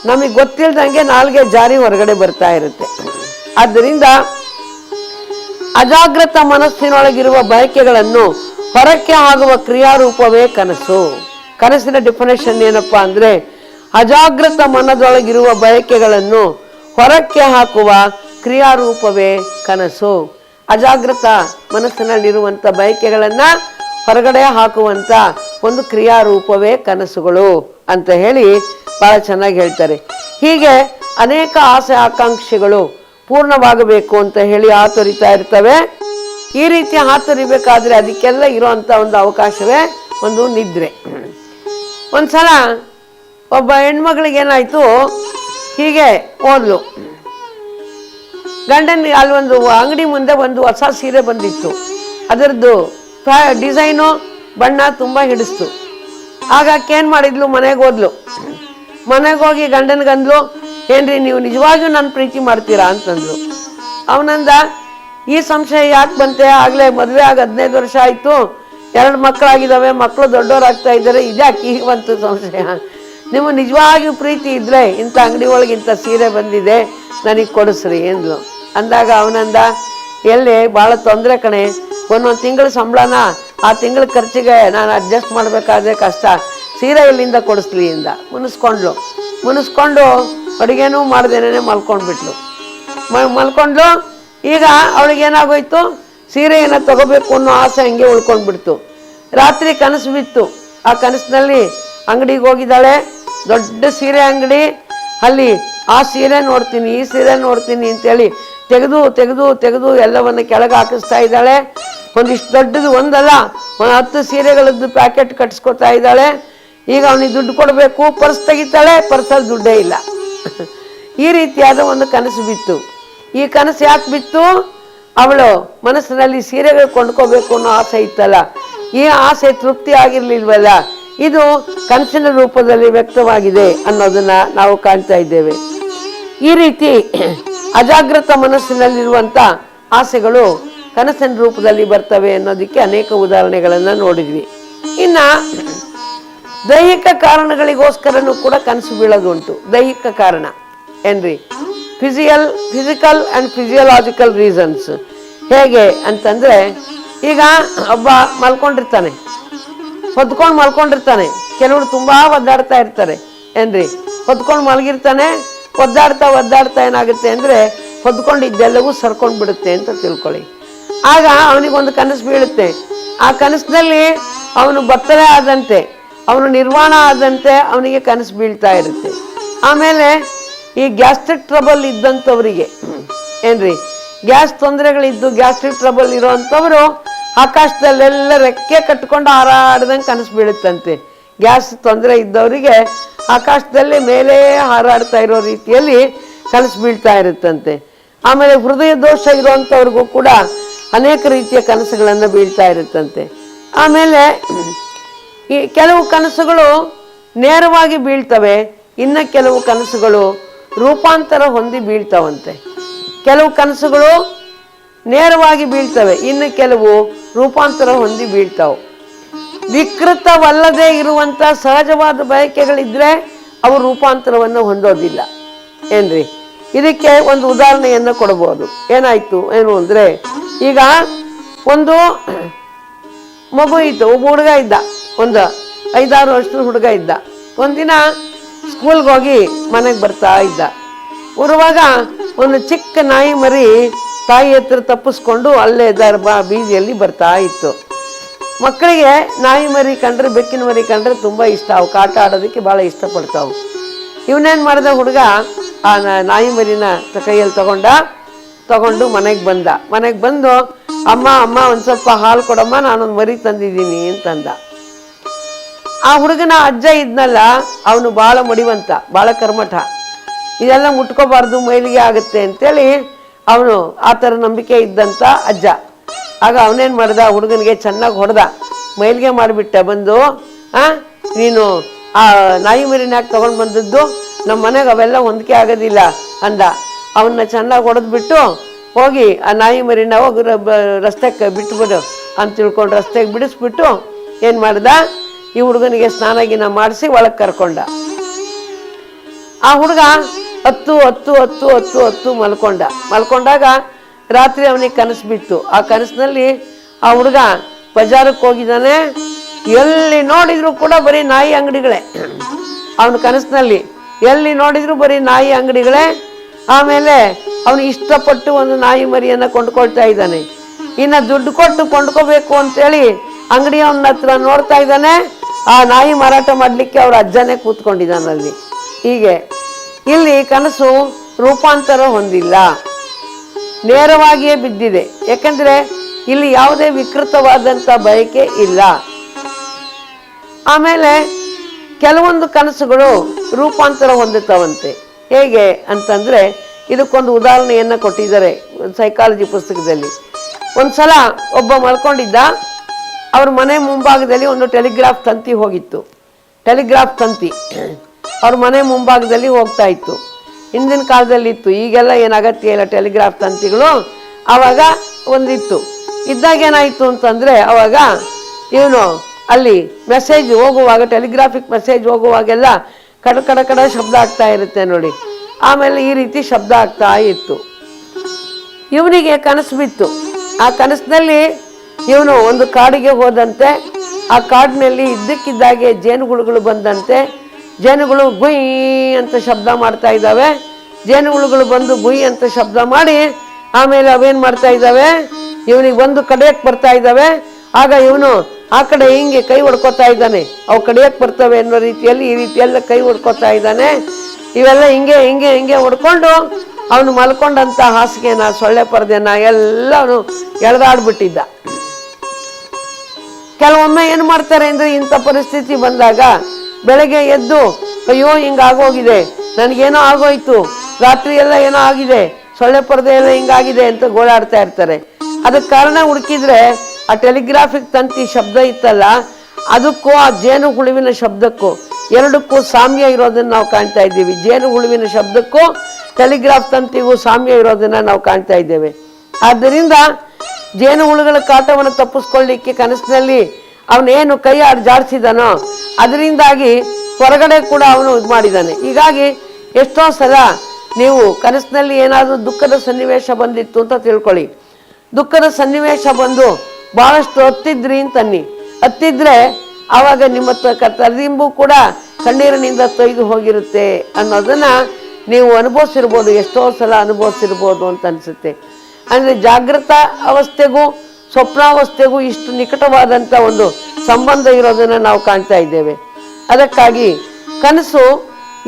ನಮಗೆ ಗೊತ್ತಿಲ್ದಂಗೆ ನಾಲ್ಗೆ ಜಾರಿ ಹೊರಗಡೆ ಬರ್ತಾ ಇರುತ್ತೆ. ಆದ್ದರಿಂದ ಅಜಾಗೃತ ಮನಸ್ಸಿನೊಳಗಿರುವ ಬಯಕೆಗಳನ್ನು ಹೊರಕ್ಕೆ ಆಗುವ ಕ್ರಿಯಾರೂಪವೇ ಕನಸು. ಕನಸಿನ ಡೆಫಿನೇಷನ್ ಏನಪ್ಪಾ ಅಂದ್ರೆ, ಅಜಾಗೃತ ಮನದೊಳಗಿರುವ ಬಯಕೆಗಳನ್ನು ಹೊರಕ್ಕೆ ಹಾಕುವ ಕ್ರಿಯಾರೂಪವೇ ಕನಸು. ಅಜಾಗೃತ ಮನಸ್ಸಿನಲ್ಲಿರುವಂಥ ಬಯಕೆಗಳನ್ನ ಹೊರಗಡೆ ಹಾಕುವಂತ ಒಂದು ಕ್ರಿಯಾರೂಪವೇ ಕನಸುಗಳು ಅಂತ ಹೇಳಿ ಬಹಳ ಚೆನ್ನಾಗಿ ಹೇಳ್ತಾರೆ. ಹೀಗೆ ಅನೇಕ ಆಸೆ ಆಕಾಂಕ್ಷೆಗಳು ಪೂರ್ಣವಾಗಬೇಕು ಅಂತ ಹೇಳಿ ಹಾತೊರಿತಾ ಇರ್ತವೆ. ಈ ರೀತಿ ಹಾತೊರಿಬೇಕಾದ್ರೆ ಅದಕ್ಕೆಲ್ಲ ಇರೋಂಥ ಒಂದು ಅವಕಾಶವೇ ಒಂದು ನಿದ್ರೆ. ಒಂದ್ಸಲ ಒಬ್ಬ ಹೆಣ್ಮಗಳಿಗೆ ಏನಾಯ್ತು, ಹೀಗೆ ಓದ್ಲು, ಗಂಡನ ಅಲ್ಲಿ ಒಂದು ಅಂಗಡಿ ಮುಂದೆ ಒಂದು ಹೊಸ ಸೀರೆ ಬಂದಿತ್ತು, ಅದರದ್ದು ಡಿಸೈನು ಬಣ್ಣ ತುಂಬ ಹಿಡಿಸ್ತು. ಆಗ ಆಕೇನು ಮಾಡಿದ್ಲು, ಮನೆಗೆ ಹೋಗಿ ಗಂಡನಿಗಂದ್ಲು, ಏನ್ರಿ ನೀವು ನಿಜವಾಗಿಯೂ ನನ್ನ ಪ್ರೀತಿ ಮಾಡ್ತೀರಾ ಅಂತಂದ್ರು. ಅವನಂದ, ಈ ಸಂಶಯ ಯಾಕೆ ಬಂತೆ, ಆಗಲೇ ಮದುವೆ ಆಗಿ 15 ವರ್ಷ ಆಯಿತು, 2 ಮಕ್ಕಳಾಗಿದ್ದಾವೆ, ಮಕ್ಕಳು ದೊಡ್ಡವರಾಗ್ತಾ ಇದ್ದಾರೆ, ಇದ್ಯಾಕೆ ಈಗ ಬಂತು ಸಂಶಯ? ನಿಮ್ಮ ನಿಜವಾಗಿಯೂ ಪ್ರೀತಿ ಇದ್ದರೆ ಇಂಥ ಅಂಗಡಿ ಒಳಗೆ ಇಂಥ ಸೀರೆ ಬಂದಿದೆ, ನನಗೆ ಕೊಡಿಸ್ರಿ ಎಂದ್ಲು. ಅಂದಾಗ ಅವನಂದ, ಎಲ್ಲಿ ಭಾಳ ತೊಂದರೆ ಕಣೆ, ಒಂದೊಂದು ತಿಂಗಳ ಸಂಬಳನ ಆ ತಿಂಗಳ ಖರ್ಚಿಗೆ ನಾನು ಅಡ್ಜಸ್ಟ್ ಮಾಡಬೇಕಾದ್ರೆ ಕಷ್ಟ, ಸೀರೆ ಎಲ್ಲಿಂದ ಕೊಡಿಸ್ಲಿ ಇಂದ ಮುನಿಸ್ಕೊಂಡು ಅಡುಗೆನೂ ಮಾಡ್ದೇನೆ ಮಲ್ಕೊಂಡ್ಬಿಟ್ಲು. ಈಗ ಅವಳಿಗೇನಾಗೋಯ್ತು, ಸೀರೆಯನ್ನು ತಗೋಬೇಕು ಅನ್ನೋ ಆಸೆ ಹಂಗೆ ಉಳ್ಕೊಂಡ್ಬಿಡ್ತು. ರಾತ್ರಿ ಕನಸು ಬಿತ್ತು. ಆ ಕನಸಿನಲ್ಲಿ ಅಂಗಡಿಗೆ ಹೋಗಿದ್ದಾಳೆ, ದೊಡ್ಡ ಸೀರೆ ಅಂಗಡಿ, ಅಲ್ಲಿ ಆ ಸೀರೆ ನೋಡ್ತೀನಿ, ಈ ಸೀರೆ ನೋಡ್ತೀನಿ ಅಂತೇಳಿ ತೆಗೆದು ತೆಗೆದು ತೆಗೆದು ಎಲ್ಲವನ್ನು ಕೆಳಗೆ ಹಾಕಿಸ್ತಾ ಇದ್ದಾಳೆ. ಒಂದಿಷ್ಟು ದೊಡ್ಡದು ಒಂದಲ್ಲ, 10 ಸೀರೆಗಳದ್ದು ಪ್ಯಾಕೆಟ್ ಕಟ್ಸ್ಕೊತಾ ಇದ್ದಾಳೆ. ಈಗ ಅವನಿಗೆ ದುಡ್ಡು ಕೊಡಬೇಕು, ಪರ್ಸ್ ತೆಗಿತಾಳೆ, ಪರ್ಸಲ್ಲಿ ದುಡ್ಡೇ ಇಲ್ಲ. ಈ ರೀತಿಯಾದ ಒಂದು ಕನಸು ಬಿತ್ತು. ಈ ಕನಸು ಯಾಕೆ ಬಿತ್ತು? ಅವಳು ಮನಸ್ಸಿನಲ್ಲಿ ಸೀರೆಗಳು ಕೊಂಡ್ಕೋಬೇಕು ಅನ್ನೋ ಆಸೆ ಇತ್ತಲ್ಲ, ಈ ಆಸೆ ತೃಪ್ತಿ ಆಗಿರ್ಲಿಲ್ವಲ್ಲ, ಇದು ಕನಸಿನ ರೂಪದಲ್ಲಿ ವ್ಯಕ್ತವಾಗಿದೆ ಅನ್ನೋದನ್ನ ನಾವು ಕಾಣ್ತಾ ಇದ್ದೇವೆ. ಈ ರೀತಿ ಅಜಾಗೃತ ಮನಸ್ಸಿನಲ್ಲಿರುವಂಥ ಆಸೆಗಳು ಕನಸಿನ ರೂಪದಲ್ಲಿ ಬರ್ತವೆ ಅನ್ನೋದಕ್ಕೆ ಅನೇಕ ಉದಾಹರಣೆಗಳನ್ನು ನೋಡಿದ್ವಿ. ಇನ್ನು ದೈಹಿಕ ಕಾರಣಗಳಿಗೋಸ್ಕರನೂ ಕೂಡ ಕನಸು ಬೀಳೋದುಂಟು. ದೈಹಿಕ ಕಾರಣ ಏನ್ರಿ, ಫಿಸಿಕಲ್ ಆ್ಯಂಡ್ ಫಿಸಿಯೋಲಾಜಿಕಲ್ ರೀಸನ್ಸ್. ಹೇಗೆ ಅಂತಂದರೆ, ಈಗ ಒಬ್ಬ ಹೊದ್ಕೊಂಡು ಮಲ್ಕೊಂಡಿರ್ತಾನೆ, ಕೆಲವರು ತುಂಬ ಒದ್ದಾಡ್ತಾ ಇರ್ತಾರೆ ಏನ್ರಿ, ಹೊದ್ಕೊಂಡು ಮಲಗಿರ್ತಾನೆ. ಒದ್ದಾಡ್ತಾ ಏನಾಗುತ್ತೆ ಅಂದರೆ ಹೊದ್ಕೊಂಡಿದ್ದೆಲ್ಲವೂ ಸರ್ಕೊಂಡು ಬಿಡುತ್ತೆ ಅಂತ ತಿಳ್ಕೊಳ್ಳಿ. ಆಗ ಅವನಿಗೊಂದು ಕನಸು ಬೀಳುತ್ತೆ. ಆ ಕನಸಿನಲ್ಲಿ ಅವನು ಬತ್ತಲೆ ಆದಂತೆ, ಅವನು ನಿರ್ವಾಣ ಆದಂತೆ ಅವನಿಗೆ ಕನಸು ಬೀಳ್ತಾ ಇರುತ್ತೆ. ಆಮೇಲೆ ಈ ಗ್ಯಾಸ್ಟ್ರಿಕ್ ಟ್ರಬಲ್ ಇದ್ದಂಥವರಿಗೆ ಏನ್ರಿ, ಗ್ಯಾಸ್ ತೊಂದರೆಗಳಿದ್ದು ಗ್ಯಾಸ್ಟ್ರಿಕ್ ಟ್ರಬಲ್ ಇರೋವಂಥವ್ರು ಆಕಾಶದಲ್ಲೆಲ್ಲ ರೆಕ್ಕೆ ಕಟ್ಕೊಂಡು ಹಾರಾಡ್ದಂಗೆ ಕನಸು ಬೀಳುತ್ತಂತೆ. ಗ್ಯಾಸ್ ತೊಂದರೆ ಇದ್ದವರಿಗೆ ಆಕಾಶದಲ್ಲಿ ಮೇಲೆ ಹಾರಾಡ್ತಾ ಇರೋ ರೀತಿಯಲ್ಲಿ ಕನಸು ಬೀಳ್ತಾ ಇರುತ್ತಂತೆ. ಆಮೇಲೆ ಹೃದಯ ದೋಷ ಇರುವಂಥವ್ರಿಗೂ ಕೂಡ ಅನೇಕ ರೀತಿಯ ಕನಸುಗಳನ್ನು ಬೀಳ್ತಾ ಇರುತ್ತಂತೆ. ಆಮೇಲೆ ಈ ಕೆಲವು ಕನಸುಗಳು ನೇರವಾಗಿ ಬೀಳ್ತವೆ, ಇನ್ನು ಕೆಲವು ಕನಸುಗಳು ರೂಪಾಂತರ ಹೊಂದಿ ಬೀಳ್ತಾವಂತೆ. ಕೆಲವು ಕನಸುಗಳು ನೇರವಾಗಿ ಬೀಳ್ತವೆ, ಇನ್ನು ಕೆಲವು ರೂಪಾಂತರ ಹೊಂದಿ ಬೀಳ್ತಾವೆ. ವಿಕೃತವಲ್ಲದೆ ಇರುವಂಥ ಸಹಜವಾದ ಬಯಕೆಗಳಿದ್ರೆ ಅವು ರೂಪಾಂತರವನ್ನು ಹೊಂದೋದಿಲ್ಲ ಏನ್ರಿ. ಇದಕ್ಕೆ ಒಂದು ಉದಾಹರಣೆಯನ್ನು ಕೊಡ್ಬೋದು. ಏನು ಅಂದರೆ, ಈಗ ಒಂದು ಮಗು ಇತ್ತು, ಒಬ್ಬ ಹುಡುಗ ಇದ್ದ, ಒಂದು 5-6 ವರ್ಷದ ಹುಡುಗ ಇದ್ದ. ಒಂದಿನ ಸ್ಕೂಲ್ಗೆ ಹೋಗಿ ಮನೆಗೆ ಬರ್ತಾ ಇದ್ದ. ಬರುವಾಗ ಒಂದು ಚಿಕ್ಕ ನಾಯಿ ಮರಿ ತಾಯಿ ಹತ್ರ ತಪ್ಪಿಸ್ಕೊಂಡು ಅಲ್ಲೇ ಬೀದಿಯಲ್ಲಿ ಬರ್ತಾ ಇತ್ತು. ಮಕ್ಕಳಿಗೆ ನಾಯಿ ಮರಿ ಕಂಡ್ರೆ, ಬೆಕ್ಕಿನ ಮರಿ ಕಂಡ್ರೆ ತುಂಬ ಇಷ್ಟ. ಅವು ಕಾಟ ಆಡೋದಕ್ಕೆ ಭಾಳ ಇಷ್ಟಪಡ್ತಾವೆ. ಇವನೇನು ಮಾಡಿದ ಹುಡುಗ, ಆ ನಾಯಿ ಮರಿನ ಕೈಯಲ್ಲಿ ತಗೊಂಡು ಮನೆಗೆ ಬಂದು ಅಮ್ಮ ಒಂದು ಸ್ವಲ್ಪ ಹಾಲು ಕೊಡಮ್ಮ, ನಾನೊಂದು ಮರಿ ತಂದಿದ್ದೀನಿ ಅಂತಂದ. ಆ ಹುಡುಗನ ಅಜ್ಜ ಇದ್ನಲ್ಲ, ಅವನು ಭಾಳ ಮಡಿವಂತ, ಭಾಳ ಕರ್ಮಠ. ಇದೆಲ್ಲ ಮುಟ್ಕೋಬಾರ್ದು, ಮೈಲಿಗೆ ಆಗುತ್ತೆ ಅಂತೇಳಿ ಅವನು ಆ ಥರ ನಂಬಿಕೆ ಇದ್ದಂಥ ಅಜ್ಜ. ಆಗ ಅವನೇನು ಮಾಡ್ದ, ಹುಡುಗನಿಗೆ ಚೆನ್ನಾಗಿ ಹೊಡೆದ, ಮೈಲಿಗೆ ಮಾಡಿಬಿಟ್ಟ. ಬಂದು ನೀನು ಆ ನಾಯಿ ಮರಿನಾಗ ತಗೊಂಡು ಬಂದದ್ದು ನಮ್ಮ ಮನೆಗೆ ಅವೆಲ್ಲ ಹೊಂದಿಕೆ ಆಗೋದಿಲ್ಲ ಅಂದ. ಅವನ್ನ ಚೆನ್ನಾಗಿ ಹೊಡೆದ್ಬಿಟ್ಟು ಹೋಗಿ ಆ ನಾಯಿ ಮರಿನ ಹೋಗಿ ರಸ್ತೆಗೆ ಬಿಟ್ಬಿಡು ಅಂತ ತಿಳ್ಕೊಂಡು ರಸ್ತೆಗೆ ಬಿಡಿಸ್ಬಿಟ್ಟು ಏನು ಮಾಡ್ದ, ಈ ಹುಡುಗನಿಗೆ ಸ್ನಾನ ಮಾಡಿಸಿ ಒಳಗೆ ಕರ್ಕೊಂಡ. ಆ ಹುಡುಗ ಹತ್ತು ಮಲ್ಕೊಂಡಾಗ ರಾತ್ರಿ ಅವನಿಗೆ ಕನಸು ಬಿತ್ತು. ಆ ಕನಸಿನಲ್ಲಿ ಆ ಹುಡುಗ ಬಜಾರಕ್ಕೆ ಹೋಗಿದ್ದಾನೆ. ಎಲ್ಲಿ ನೋಡಿದ್ರು ಕೂಡ ಬರೀ ನಾಯಿ ಅಂಗಡಿಗಳೇ. ಅವನ ಕನಸಿನಲ್ಲಿ ಎಲ್ಲಿ ನೋಡಿದ್ರು ಬರೀ ನಾಯಿ ಅಂಗಡಿಗಳೇ. ಆಮೇಲೆ ಅವನು ಇಷ್ಟಪಟ್ಟು ಒಂದು ನಾಯಿ ಮರಿಯನ್ನು ಕೊಂಡ್ಕೊಳ್ತಾ ಇದ್ದಾನೆ. ಇನ್ನು ದುಡ್ಡು ಕೊಟ್ಟು ಕೊಂಡ್ಕೋಬೇಕು ಅಂತೇಳಿ ಅಂಗಡಿಯವನ ಹತ್ರ ನೋಡ್ತಾ ಇದ್ದಾನೆ. ಆ ನಾಯಿ ಮಾರಾಟ ಮಾಡಲಿಕ್ಕೆ ಅವ್ರ ಅಜ್ಜನೇ ಕೂತ್ಕೊಂಡಿದ್ದಾನಲ್ಲಿ. ಹೀಗೆ ಇಲ್ಲಿ ಕನಸು ರೂಪಾಂತರ ಹೊಂದಿಲ್ಲ, ನೇರವಾಗಿಯೇ ಬಿದ್ದಿದೆ. ಯಾಕಂದ್ರೆ ಇಲ್ಲಿ ಯಾವುದೇ ವಿಕೃತವಾದಂಥ ಬಯಕೆ ಇಲ್ಲ. ಆಮೇಲೆ ಕೆಲವೊಂದು ಕನಸುಗಳು ರೂಪಾಂತರ ಹೊಂದುತ್ತವಂತೆ. ಹೇಗೆ ಅಂತಂದ್ರೆ, ಇದಕ್ಕೊಂದು ಉದಾಹರಣೆಯನ್ನು ಕೊಟ್ಟಿದ್ದಾರೆ ಸೈಕಾಲಜಿ ಪುಸ್ತಕದಲ್ಲಿ. ಒಂದ್ಸಲ ಒಬ್ಬ ಮಲ್ಕೊಂಡಿದ್ದ. ಅವ್ರ ಮನೆ ಮುಂಭಾಗದಲ್ಲಿ ಒಂದು ಟೆಲಿಗ್ರಾಫ್ ತಂತಿ ಹೋಗಿತ್ತು. ಟೆಲಿಗ್ರಾಫ್ ತಂತಿ ಅವ್ರ ಮನೆ ಮುಂಭಾಗದಲ್ಲಿ ಹೋಗ್ತಾ ಇತ್ತು. ಹಿಂದಿನ ಕಾಲದಲ್ಲಿ ಇತ್ತು, ಈಗೆಲ್ಲ ಏನು ಅಗತ್ಯ ಇಲ್ಲ ಟೆಲಿಗ್ರಾಫ್ ತಂತಿಗಳು. ಆವಾಗ ಒಂದಿತ್ತು. ಇದ್ದಾಗ ಏನಾಯಿತು ಅಂತಂದರೆ, ಅವಾಗ ಇವನು ಅಲ್ಲಿ ಮೆಸೇಜ್ ಹೋಗುವಾಗ, ಟೆಲಿಗ್ರಾಫಿಕ್ ಮೆಸೇಜ್ ಹೋಗುವಾಗೆಲ್ಲ ಕಡ ಶಬ್ದ ಆಗ್ತಾ ಇರುತ್ತೆ ನೋಡಿ. ಆಮೇಲೆ ಈ ರೀತಿ ಶಬ್ದ ಆಗ್ತಾ ಇತ್ತು. ಇವನಿಗೆ ಕನಸು ಬಿತ್ತು. ಆ ಕನಸಿನಲ್ಲಿ ಇವನು ಒಂದು ಕಾಡಿಗೆ ಹೋದಂತೆ. ಆ ಕಾಡಿನಲ್ಲಿ ಇದ್ದಕ್ಕಿದ್ದಾಗೆ ಜೇನುಹುಳುಗಳು ಬಂದಂತೆ. ಜೇನುಗಳು ಗುಯ್ ಅಂತ ಶಬ್ದ ಮಾಡ್ತಾ ಇದ್ದಾವೆ. ಜೇನುಹುಳುಗಳು ಬಂದು ಗುಯ್ ಅಂತ ಶಬ್ದ ಮಾಡಿ ಆಮೇಲೆ ಅವೇನು ಮಾಡ್ತಾ ಇದ್ದಾವೆ, ಇವನಿಗೆ ಒಂದು ಕಡಿಯಕ್ಕೆ ಬರ್ತಾ ಇದ್ದಾವೆ. ಆಗ ಇವನು ಆ ಕಡೆ ಹಿಂಗೆ ಕೈ ಹೊಡ್ಕೋತಾ ಇದ್ದಾನೆ. ಅವು ಕಡಿಯಕ್ಕೆ ಬರ್ತವೆ ಅನ್ನೋ ರೀತಿಯಲ್ಲಿ ಈ ರೀತಿಯೆಲ್ಲ ಕೈ ಹೊಡ್ಕೋತಾ ಇದ್ದಾನೆ. ಇವೆಲ್ಲ ಹಿಂಗೆ ಹೊಡ್ಕೊಂಡು ಅವನು ಮಲ್ಕೊಂಡಂಥ ಹಾಸಿಗೆನ, ಸೊಳ್ಳೆ ಪರದೆನ ಎಲ್ಲ ಅವನು ಎಳೆದಾಡ್ಬಿಟ್ಟಿದ್ದ. ಕೆಲವೊಮ್ಮೆ ಏನು ಮಾಡ್ತಾರೆ ಅಂದರೆ, ಇಂಥ ಪರಿಸ್ಥಿತಿ ಬಂದಾಗ ಬೆಳಗ್ಗೆ ಎದ್ದು ಅಯ್ಯೋ ಹಿಂಗಾಗೋಗಿದೆ, ನನಗೇನೋ ಆಗೋಯ್ತು, ರಾತ್ರಿ ಎಲ್ಲ ಏನೋ ಆಗಿದೆ, ಸೊಳ್ಳೆ ಪರದೆ ಎಲ್ಲ ಹಿಂಗಾಗಿದೆ ಅಂತ ಗೋಳಾಡ್ತಾ ಇರ್ತಾರೆ. ಅದಕ್ಕೆ ಕಾರಣ ಹುಡುಕಿದ್ರೆ ಆ ಟೆಲಿಗ್ರಾಫಿಕ್ ತಂತಿ ಶಬ್ದ ಇತ್ತಲ್ಲ, ಅದಕ್ಕೂ ಆ ಜೇನು ಹುಳುವಿನ ಶಬ್ದಕ್ಕೂ ಎರಡಕ್ಕೂ ಸಾಮ್ಯ ಇರೋದನ್ನು ನಾವು ಕಾಣ್ತಾ ಇದ್ದೀವಿ. ಜೇನು ಹುಳುವಿನ ಶಬ್ದಕ್ಕೂ ಟೆಲಿಗ್ರಾಫ್ ತಂತಿಗೂ ಸಾಮ್ಯ ಇರೋದನ್ನು ನಾವು ಕಾಣ್ತಾ ಇದ್ದೇವೆ. ಆದ್ದರಿಂದ ಜೇನು ಹುಳುಗಳ ಕಾಟವನ್ನು ತಪ್ಪಿಸ್ಕೊಳ್ಳಿಕ್ಕೆ ಕನಸಿನಲ್ಲಿ ಅವನೇನು ಕೈ ಜಾಡಿಸಿದಾನೋ ಅದರಿಂದಾಗಿ ಹೊರಗಡೆ ಕೂಡ ಅವನು ಇದು ಮಾಡಿದ್ದಾನೆ. ಹೀಗಾಗಿ ಎಷ್ಟೋ ಸಲ ನೀವು ಕನಸಿನಲ್ಲಿ ಏನಾದರೂ ದುಃಖದ ಸನ್ನಿವೇಶ ಬಂದಿತ್ತು ಅಂತ ತಿಳ್ಕೊಳ್ಳಿ. ದುಃಖದ ಸನ್ನಿವೇಶ ಬಂದು ಭಾಳಷ್ಟು ಹತ್ತಿದ್ರಿ ಅಂತನ್ನಿ. ಹತ್ತಿದ್ರೆ ಆವಾಗ ನಿಮ್ಮ ತಲೆದಿಂಬು ಕೂಡ ಕಣ್ಣೀರಿನಿಂದ ತೊಯ್ದು ಹೋಗಿರುತ್ತೆ ಅನ್ನೋದನ್ನ ನೀವು ಅನುಭವಿಸಿರ್ಬೋದು, ಎಷ್ಟೋ ಸಲ ಅನುಭವಿಸಿರ್ಬೋದು ಅಂತ ಅನಿಸುತ್ತೆ. ಅಂದರೆ ಜಾಗೃತ ಅವಸ್ಥೆಗೂ ಸ್ವಪ್ನಾವಸ್ಥೆಗೂ ಇಷ್ಟು ನಿಕಟವಾದಂಥ ಒಂದು ಸಂಬಂಧ ಇರೋದನ್ನು ನಾವು ಕಾಣ್ತಾ ಇದ್ದೇವೆ. ಅದಕ್ಕಾಗಿ ಕನಸು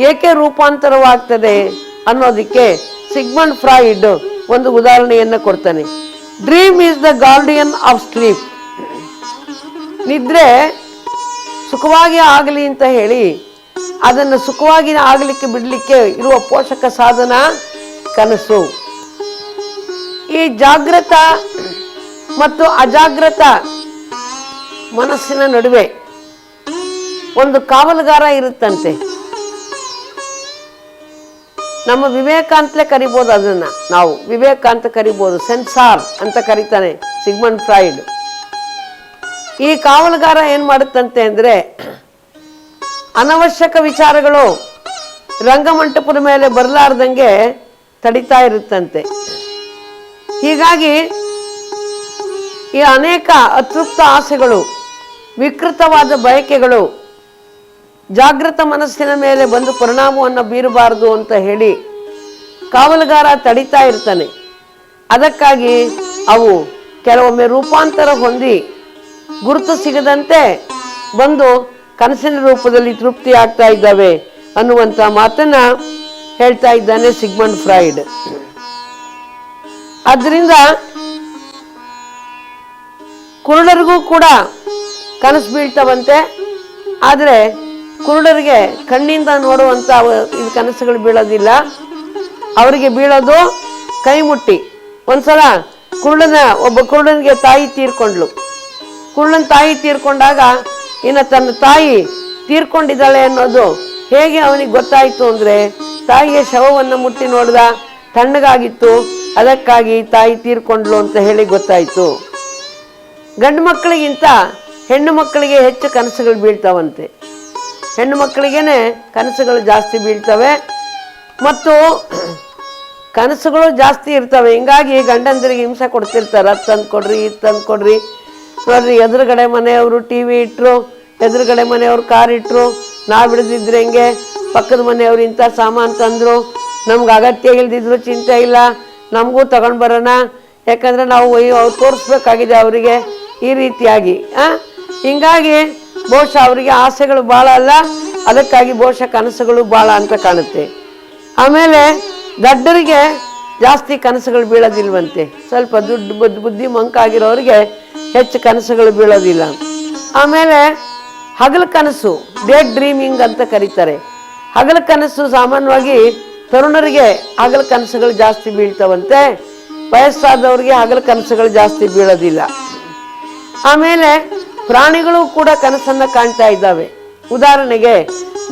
ಏಕೆ ರೂಪಾಂತರವಾಗ್ತದೆ ಅನ್ನೋದಕ್ಕೆ ಸಿಗ್ಮಂಡ್ ಫ್ರಾಯ್ಡ್ ಒಂದು ಉದಾಹರಣೆಯನ್ನು ಕೊಡ್ತಾನೆ. Dream is the guardian of sleep. ನಿದ್ರೆ ಸುಖವಾಗಿ ಆಗಲಿ ಅಂತ ಹೇಳಿ ಅದನ್ನು ಸುಖವಾಗಿ ಆಗಲಿಕ್ಕೆ ಬಿಡಲಿಕ್ಕೆ ಇರುವ ಪೋಷಕ ಸಾಧನ ಕನಸು. ಈ ಜಾಗೃತ ಮತ್ತು ಅಜಾಗೃತ ಮನಸ್ಸಿನ ನಡುವೆ ಒಂದು ಕಾವಲುಗಾರ ಇರುತ್ತಂತೆ. ನಮ್ಮ ವಿವೇಕ ಅಂತಲೇ ಕರಿಬೋದು, ಅದನ್ನ ನಾವು ವಿವೇಕ ಅಂತ ಕರಿಬೋದು, ಸೆನ್ಸಾರ್ ಅಂತ ಕರೀತಾನೆ ಸಿಗ್ಮಂಡ್ ಫ್ರಾಯ್ಡ್. ಈ ಕಾವಲುಗಾರ ಏನ್ ಮಾಡುತ್ತಂತೆ ಅಂದ್ರೆ ಅನವಶ್ಯಕ ವಿಚಾರಗಳು ರಂಗಮಂಟಪದ ಮೇಲೆ ಬರಲಾರ್ದಂಗೆ ತಡಿತಾ ಇರುತ್ತಂತೆ. ಹೀಗಾಗಿ ಈ ಅನೇಕ ಅತೃಪ್ತ ಆಸೆಗಳು, ವಿಕೃತವಾದ ಬಯಕೆಗಳು ಜಾಗೃತ ಮನಸ್ಸಿನ ಮೇಲೆ ಬಂದು ಪರಿಣಾಮವನ್ನು ಬೀರಬಾರದು ಅಂತ ಹೇಳಿ ಕಾವಲುಗಾರ ತಡಿತಾ ಇರ್ತಾನೆ. ಅದಕ್ಕಾಗಿ ಅವು ಕೆಲವೊಮ್ಮೆ ರೂಪಾಂತರ ಹೊಂದಿ ಗುರುತು ಸಿಗದಂತೆ ಬಂದು ಕನಸಿನ ರೂಪದಲ್ಲಿ ತೃಪ್ತಿ ಆಗ್ತಾ ಇದ್ದಾವೆ ಅನ್ನುವಂಥ ಮಾತನ್ನ ಹೇಳ್ತಾ ಇದ್ದಾನೆ ಸಿಗ್ಮಂಡ್ ಫ್ರಾಯ್ಡ್. ಆದ್ರಿಂದ ಕುರುಡರಿಗೂ ಕೂಡ ಕನಸು ಬೀಳ್ತವಂತೆ. ಆದರೆ ಕುರುಡರಿಗೆ ಕಣ್ಣಿಂದ ನೋಡುವಂಥ ಇದು ಕನಸುಗಳು ಬೀಳೋದಿಲ್ಲ. ಅವರಿಗೆ ಬೀಳೋದು ಕೈ ಮುಟ್ಟಿ. ಒಂದ್ಸಲ ಒಬ್ಬ ಕುರುಡನಿಗೆ ತಾಯಿ ತೀರ್ಕೊಂಡ್ಲು. ಕುರುಡನ ತಾಯಿ ತೀರ್ಕೊಂಡಾಗ ಇನ್ನು ತನ್ನ ತಾಯಿ ತೀರ್ಕೊಂಡಿದ್ದಾಳೆ ಅನ್ನೋದು ಹೇಗೆ ಅವನಿಗೆ ಗೊತ್ತಾಯಿತು ಅಂದರೆ, ತಾಯಿಯ ಶವವನ್ನು ಮುಟ್ಟಿ ನೋಡ್ದ, ತಣ್ಣಗಾಗಿತ್ತು, ಅದಕ್ಕಾಗಿ ತಾಯಿ ತೀರ್ಕೊಂಡ್ಲು ಅಂತ ಹೇಳಿ ಗೊತ್ತಾಯಿತು. ಗಂಡು ಮಕ್ಕಳಿಗಿಂತ ಹೆಣ್ಣು ಮಕ್ಕಳಿಗೆ ಹೆಚ್ಚು ಕನಸುಗಳು ಬೀಳ್ತಾವಂತೆ. ಹೆಣ್ಣು ಮಕ್ಕಳಿಗೇನೆ ಕನಸುಗಳು ಜಾಸ್ತಿ ಬೀಳ್ತವೆ ಮತ್ತು ಕನಸುಗಳು ಜಾಸ್ತಿ ಇರ್ತವೆ. ಹಿಂಗಾಗಿ ಗಂಡಂದರಿಗೆ ಹಿಂಸೆ ಕೊಡ್ತಿರ್ತಾರೆ. ಅದು ತಂದು ಕೊಡ್ರಿ, ಇದು ತಂದು ಕೊಡ್ರಿ, ನೋಡ್ರಿ ಎದುರುಗಡೆ ಮನೆಯವರು ಟಿ ವಿ ಇಟ್ಟರು, ಎದುರುಗಡೆ ಮನೆಯವ್ರು ಕಾರ್ ಇಟ್ಟರು, ನಾವು ಬಿಡದಿದ್ರೆ ಹೆಂಗೆ, ಪಕ್ಕದ ಮನೆಯವ್ರು ಇಂಥ ಸಾಮಾನು ತಂದರು, ನಮ್ಗೆ ಅಗತ್ಯ ಇಲ್ದಿದ್ರು ಚಿಂತೆ ಇಲ್ಲ, ನಮಗೂ ತಗೊಂಡು ಬರೋಣ, ಯಾಕಂದರೆ ನಾವು ಅವ್ರು ತೋರಿಸ್ಬೇಕಾಗಿದೆ ಅವರಿಗೆ, ಈ ರೀತಿಯಾಗಿ ಹಿಂಗಾಗಿ ಬಹುಶಃ ಅವರಿಗೆ ಆಸೆಗಳು ಭಾಳ ಅಲ್ಲ, ಅದಕ್ಕಾಗಿ ಬಹುಶಃ ಕನಸುಗಳು ಭಾಳ ಅಂತ ಕಾಣುತ್ತೆ. ಆಮೇಲೆ ದಡ್ಡರಿಗೆ ಜಾಸ್ತಿ ಕನಸುಗಳು ಬೀಳೋದಿಲ್ವಂತೆ. ಸ್ವಲ್ಪ ಬುದ್ಧಿ ಮಂಕಾಗಿರೋರಿಗೆ ಹೆಚ್ಚು ಕನಸುಗಳು ಬೀಳೋದಿಲ್ಲ. ಆಮೇಲೆ ಹಗಲು ಕನಸು, ಡೇ ಡ್ರೀಮಿಂಗ್ ಅಂತ ಕರೀತಾರೆ. ಹಗಲು ಕನಸು ಸಾಮಾನ್ಯವಾಗಿ ತರುಣರಿಗೆ ಹಗಲು ಕನಸುಗಳು ಜಾಸ್ತಿ ಬೀಳ್ತವಂತೆ. ವಯಸ್ಸಾದವ್ರಿಗೆ ಹಗಲು ಕನಸುಗಳು ಜಾಸ್ತಿ ಬೀಳೋದಿಲ್ಲ. ಆಮೇಲೆ ಪ್ರಾಣಿಗಳು ಕೂಡ ಕನಸನ್ನು ಕಾಣ್ತಾ ಇದ್ದಾವೆ. ಉದಾಹರಣೆಗೆ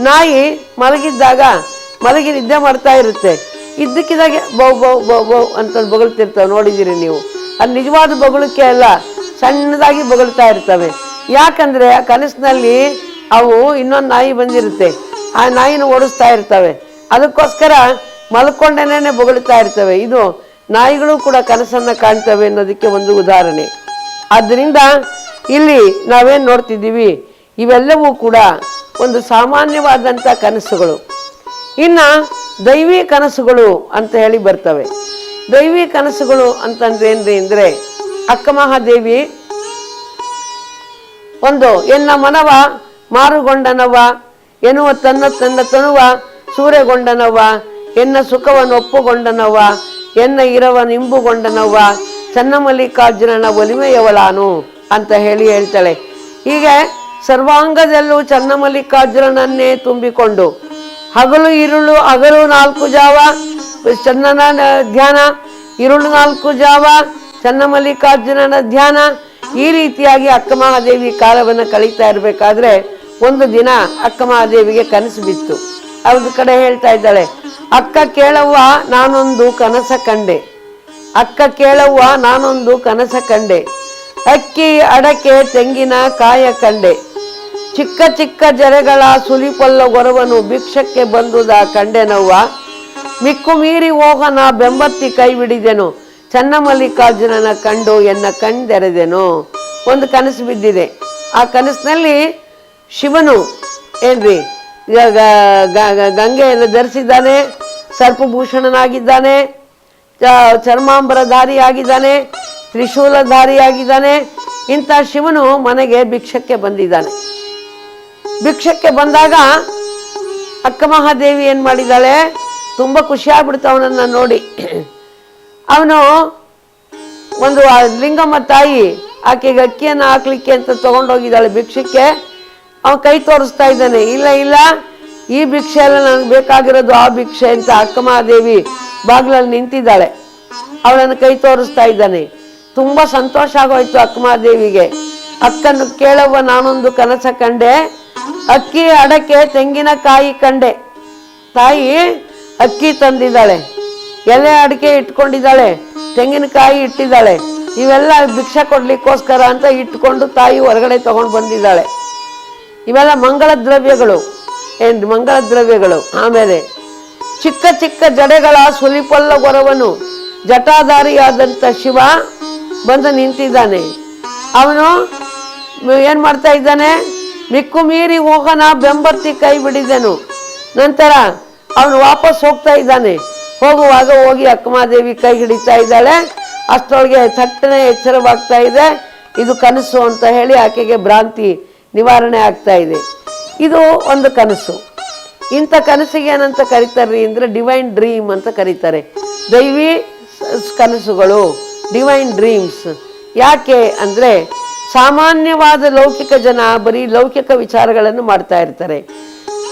ನಾಯಿ ಮಲಗಿ ನಿದ್ದೆ ಮಾಡ್ತಾ ಇರುತ್ತೆ. ಇದ್ದಕ್ಕಿದ್ದಾಗೆ ಬೌ ಬೌ ಬೌ ಬೌ ಅಂತ ಬೊಗಳ್ತಿರ್ತವೆ, ನೋಡಿದ್ದೀರಿ ನೀವು. ಅದು ನಿಜವಾದ ಬೊಗಳಿಕೆ ಅಲ್ಲ, ಸಣ್ಣದಾಗಿ ಬೊಗಳ್ತಾ ಇರ್ತವೆ. ಯಾಕಂದ್ರೆ ಆ ಕನಸಿನಲ್ಲಿ ಅವು ಇನ್ನೊಂದು ನಾಯಿ ಬಂದಿರುತ್ತೆ, ಆ ನಾಯಿನ ಓಡಿಸ್ತಾ ಇರ್ತವೆ. ಅದಕ್ಕೋಸ್ಕರ ಮಲ್ಕೊಂಡೇನೆ ಬೊಗಳ್ತಾ ಇರ್ತವೆ. ಇದು ನಾಯಿಗಳು ಕೂಡ ಕನಸನ್ನು ಕಾಣ್ತವೆ ಅನ್ನೋದಕ್ಕೆ ಒಂದು ಉದಾಹರಣೆ. ಆದ್ದರಿಂದ ಇಲ್ಲಿ ನಾವೇನು ನೋಡ್ತಿದ್ದೀವಿ, ಇವೆಲ್ಲವೂ ಕೂಡ ಒಂದು ಸಾಮಾನ್ಯವಾದಂಥ ಕನಸುಗಳು. ಇನ್ನು ದೈವಿ ಕನಸುಗಳು ಅಂತ ಹೇಳಿ ಬರ್ತವೆ. ದೈವಿ ಕನಸುಗಳು ಅಂತಂದ್ರೆ ಏನ್ರಿ ಅಂದರೆ, ಅಕ್ಕ ಮಹಾದೇವಿ ಒಂದು ಎನ್ನ ಮನವ ಮಾರುಗೊಂಡನವ ಎನ್ನುವ ತನ್ನ ತನುವ ಸೂರೆಗೊಂಡನವ, ಎನ್ನ ಸುಖವನ್ನು ಒಪ್ಪುಗೊಂಡನವ, ಎನ್ನ ಇರವ ನಿಂಬುಗೊಂಡನವ, ಚನ್ನಮಲ್ಲಿಕಾರ್ಜುನನ ಒಲಿಮೆಯವಳಾನು ಅಂತ ಹೇಳ್ತಾಳೆ. ಹೀಗೆ ಸರ್ವಾಂಗದಲ್ಲೂ ಚನ್ನಮಲ್ಲಿಕಾರ್ಜುನನನ್ನೇ ತುಂಬಿಕೊಂಡು ಹಗಲು 4 ಜಾವ ಚನ್ನನ ಧ್ಯಾನ, 4 ಜಾವ ಚನ್ನಮಲ್ಲಿಕಾರ್ಜುನನ ಧ್ಯಾನ, ಈ ರೀತಿಯಾಗಿ ಅಕ್ಕ ಮಹಾದೇವಿ ಕಾಲವನ್ನು ಕಳೀತಾ ಇರಬೇಕಾದ್ರೆ ಒಂದು ದಿನ ಅಕ್ಕ ಮಹಾದೇವಿಗೆ ಕನಸು ಬಿತ್ತು. ಅವ್ರ ಕಡೆ ಹೇಳ್ತಾ ಇದ್ದಾಳೆ, ಅಕ್ಕ ಕೇಳವ್ವ ನಾನೊಂದು ಕನಸ ಕಂಡೆ, ಅಕ್ಕ ಕೇಳವ್ವ ನಾನೊಂದು ಕನಸ ಕಂಡೆ, ಅಕ್ಕಿ ಅಡಕೆ ತೆಂಗಿನ ಕಾಯ ಕಂಡೆ, ಚಿಕ್ಕ ಚಿಕ್ಕ ಜರೆಗಳ ಸುಲಿಪೊಲ್ಲ ಗೊರವನು ಭಿಕ್ಷಕ್ಕೆ ಬಂದುದ ಕಂಡೆನವ್ವ, ಮಿಕ್ಕು ಮೀರಿ ಹೋಗನ ಬೆಂಬತ್ತಿ ಕೈ ಬಿಡಿದೆನು, ಚನ್ನಮಲ್ಲಿಕಾರ್ಜುನನ ಕಂಡು ಎನ್ನ ಕಣ್ದೆರೆದೆನು. ಒಂದು ಕನಸು ಬಿದ್ದಿದೆ. ಆ ಕನಸಿನಲ್ಲಿ ಶಿವನು ಏನ್ರಿ ಗಂಗೆಯನ್ನು ಧರಿಸಿದ್ದಾನೆ, ಸರ್ಪಭೂಷಣನಾಗಿದ್ದಾನೆ, ಚರ್ಮಾಂಬರಧಾರಿಯಾಗಿದ್ದಾನೆ, ತ್ರಿಶೂಲಧಾರಿಯಾಗಿದ್ದಾನೆ. ಇಂಥ ಶಿವನು ಮನೆಗೆ ಭಿಕ್ಷಕ್ಕೆ ಬಂದಿದ್ದಾನೆ. ಭಿಕ್ಷಕ್ಕೆ ಬಂದಾಗ ಅಕ್ಕ ಮಹಾದೇವಿ ಏನು ಮಾಡಿದ್ದಾಳೆ, ತುಂಬ ಖುಷಿಯಾಗ್ಬಿಡ್ತು ಅವನನ್ನು ನೋಡಿ. ಅವನು ಒಂದು ಲಿಂಗಮ್ಮ ತಾಯಿ ಆಕೆಗೆ ಅಕ್ಕಿಯನ್ನು ಹಾಕ್ಲಿಕ್ಕೆ ಅಂತ ತಗೊಂಡೋಗಿದ್ದಾಳೆ ಭಿಕ್ಷಕ್ಕೆ. ಅವನು ಕೈ ತೋರಿಸ್ತಾ ಇದ್ದಾನೆ, ಇಲ್ಲ ಇಲ್ಲ ಈ ಭಿಕ್ಷೆ ಎಲ್ಲ ನನಗೆ ಬೇಕಾಗಿರೋದು ಆ ಭಿಕ್ಷೆ ಅಂತ ಅಕ್ಕ ಮಹಾದೇವಿ ಬಾಗಿಲಲ್ಲಿ ನಿಂತಿದ್ದಾಳೆ. ಅವಳನ್ನು ಕೈ ತೋರಿಸ್ತಾ ಇದ್ದಾನೆ. ತುಂಬ ಸಂತೋಷ ಆಗೋಯ್ತು ಅಕ್ಕ ಮಹಾದೇವಿಗೆ. ಅಕ್ಕನ್ನು ಕೇಳವ್ವ ನಾನೊಂದು ಕನಸ ಕಂಡೆ, ಅಕ್ಕಿ ಅಡಕೆ ತೆಂಗಿನಕಾಯಿ ಕಂಡೆ. ತಾಯಿ ಅಕ್ಕಿ ತಂದಿದ್ದಾಳೆ, ಎಲೆ ಅಡಿಕೆ ಇಟ್ಕೊಂಡಿದ್ದಾಳೆ, ತೆಂಗಿನಕಾಯಿ ಇಟ್ಟಿದ್ದಾಳೆ. ಇವೆಲ್ಲ ಭಿಕ್ಷೆ ಕೊಡ್ಲಿಕ್ಕೋಸ್ಕರ ಅಂತ ಇಟ್ಕೊಂಡು ತಾಯಿ ಹೊರಗಡೆ ತಗೊಂಡು ಬಂದಿದ್ದಾಳೆ. ಇವೆಲ್ಲ ಮಂಗಳ ದ್ರವ್ಯಗಳು, ಏನು ಮಂಗಳ ದ್ರವ್ಯಗಳು. ಆಮೇಲೆ ಚಿಕ್ಕ ಚಿಕ್ಕ ಜಡೆಗಳ ಸುಲಿಪಲ್ಲ ಗೊರವನು ಜಟಾಧಾರಿಯಾದಂಥ ಶಿವ ಬಂದು ನಿಂತಿದ್ದಾನೆ. ಅವನು ಏನು ಮಾಡ್ತಾ ಇದ್ದಾನೆ, ಮಿಕ್ಕು ಮೀರಿ ಹೋಗನ ಬೆಂಬತ್ತಿ ಕೈ ಬಿಡಿದನು. ನಂತರ ಅವನು ವಾಪಸ್ ಹೋಗ್ತಾ ಇದ್ದಾನೆ. ಹೋಗುವಾಗ ಹೋಗಿ ಅಕ್ಕಮಹಾದೇವಿ ಕೈ ಹಿಡಿತಾ ಇದ್ದಾಳೆ. ಅಷ್ಟರೊಳಗೆ ಥಟ್ಟನೆ ಎಚ್ಚರವಾಗ್ತಾ ಇದೆ, ಇದು ಕನಸು ಅಂತ ಹೇಳಿ ಆಕೆಗೆ ಭ್ರಾಂತಿ ನಿವಾರಣೆ ಆಗ್ತಾ ಇದೆ. ಇದು ಒಂದು ಕನಸು. ಇಂಥ ಕನಸಿಗೆ ಏನಂತ ಕರೀತಾರೆ ಅಂದರೆ ಡಿವೈನ್ ಡ್ರೀಮ್ ಅಂತ ಕರೀತಾರೆ. ದೈವಿ ಕನಸುಗಳು, ಡಿವೈನ್ ಡ್ರೀಮ್ಸ್. ಯಾಕೆ ಅಂದರೆ ಸಾಮಾನ್ಯವಾದ ಲೌಕಿಕ ಜನ ಬರೀ ಲೌಕಿಕ ವಿಚಾರಗಳನ್ನು ಮಾಡ್ತಾ ಇರ್ತಾರೆ.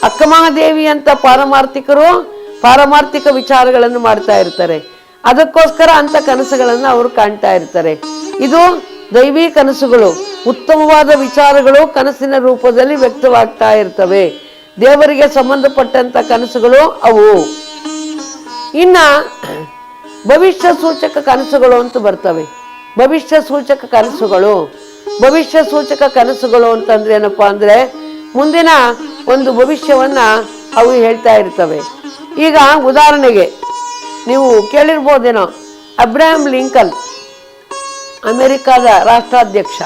ಅಕ್ಕಮಹಾದೇವಿ ಅಂತ ಪಾರಮಾರ್ಥಿಕರು ಪಾರಮಾರ್ಥಿಕ ವಿಚಾರಗಳನ್ನು ಮಾಡ್ತಾ ಇರ್ತಾರೆ. ಅದಕ್ಕೋಸ್ಕರ ಅಂಥ ಕನಸುಗಳನ್ನು ಅವರು ಕಾಣ್ತಾ ಇರ್ತಾರೆ. ಇದು ದೈವಿ ಕನಸುಗಳು, ಉತ್ತಮವಾದ ವಿಚಾರಗಳು ಕನಸಿನ ರೂಪದಲ್ಲಿ ವ್ಯಕ್ತವಾಗ್ತಾ ಇರ್ತವೆ. ದೇವರಿಗೆ ಸಂಬಂಧಪಟ್ಟಂಥ ಕನಸುಗಳು ಅವು. ಇನ್ನ ಭವಿಷ್ಯ ಸೂಚಕ ಕನಸುಗಳು ಅಂತ ಬರ್ತವೆ. ಭವಿಷ್ಯ ಸೂಚಕ ಕನಸುಗಳು, ಭವಿಷ್ಯ ಸೂಚಕ ಕನಸುಗಳು ಅಂತಂದ್ರೆ ಏನಪ್ಪಾ ಅಂದ್ರೆ ಮುಂದಿನ ಒಂದು ಭವಿಷ್ಯವನ್ನ ಅವು ಹೇಳ್ತಾ ಇರ್ತವೆ. ಈಗ ಉದಾಹರಣೆಗೆ ನೀವು ಕೇಳಿರ್ಬೋದೇನೋ, ಅಬ್ರಹಾಂ ಲಿಂಕನ್ ಅಮೆರಿಕಾದ ರಾಷ್ಟ್ರಾಧ್ಯಕ್ಷ.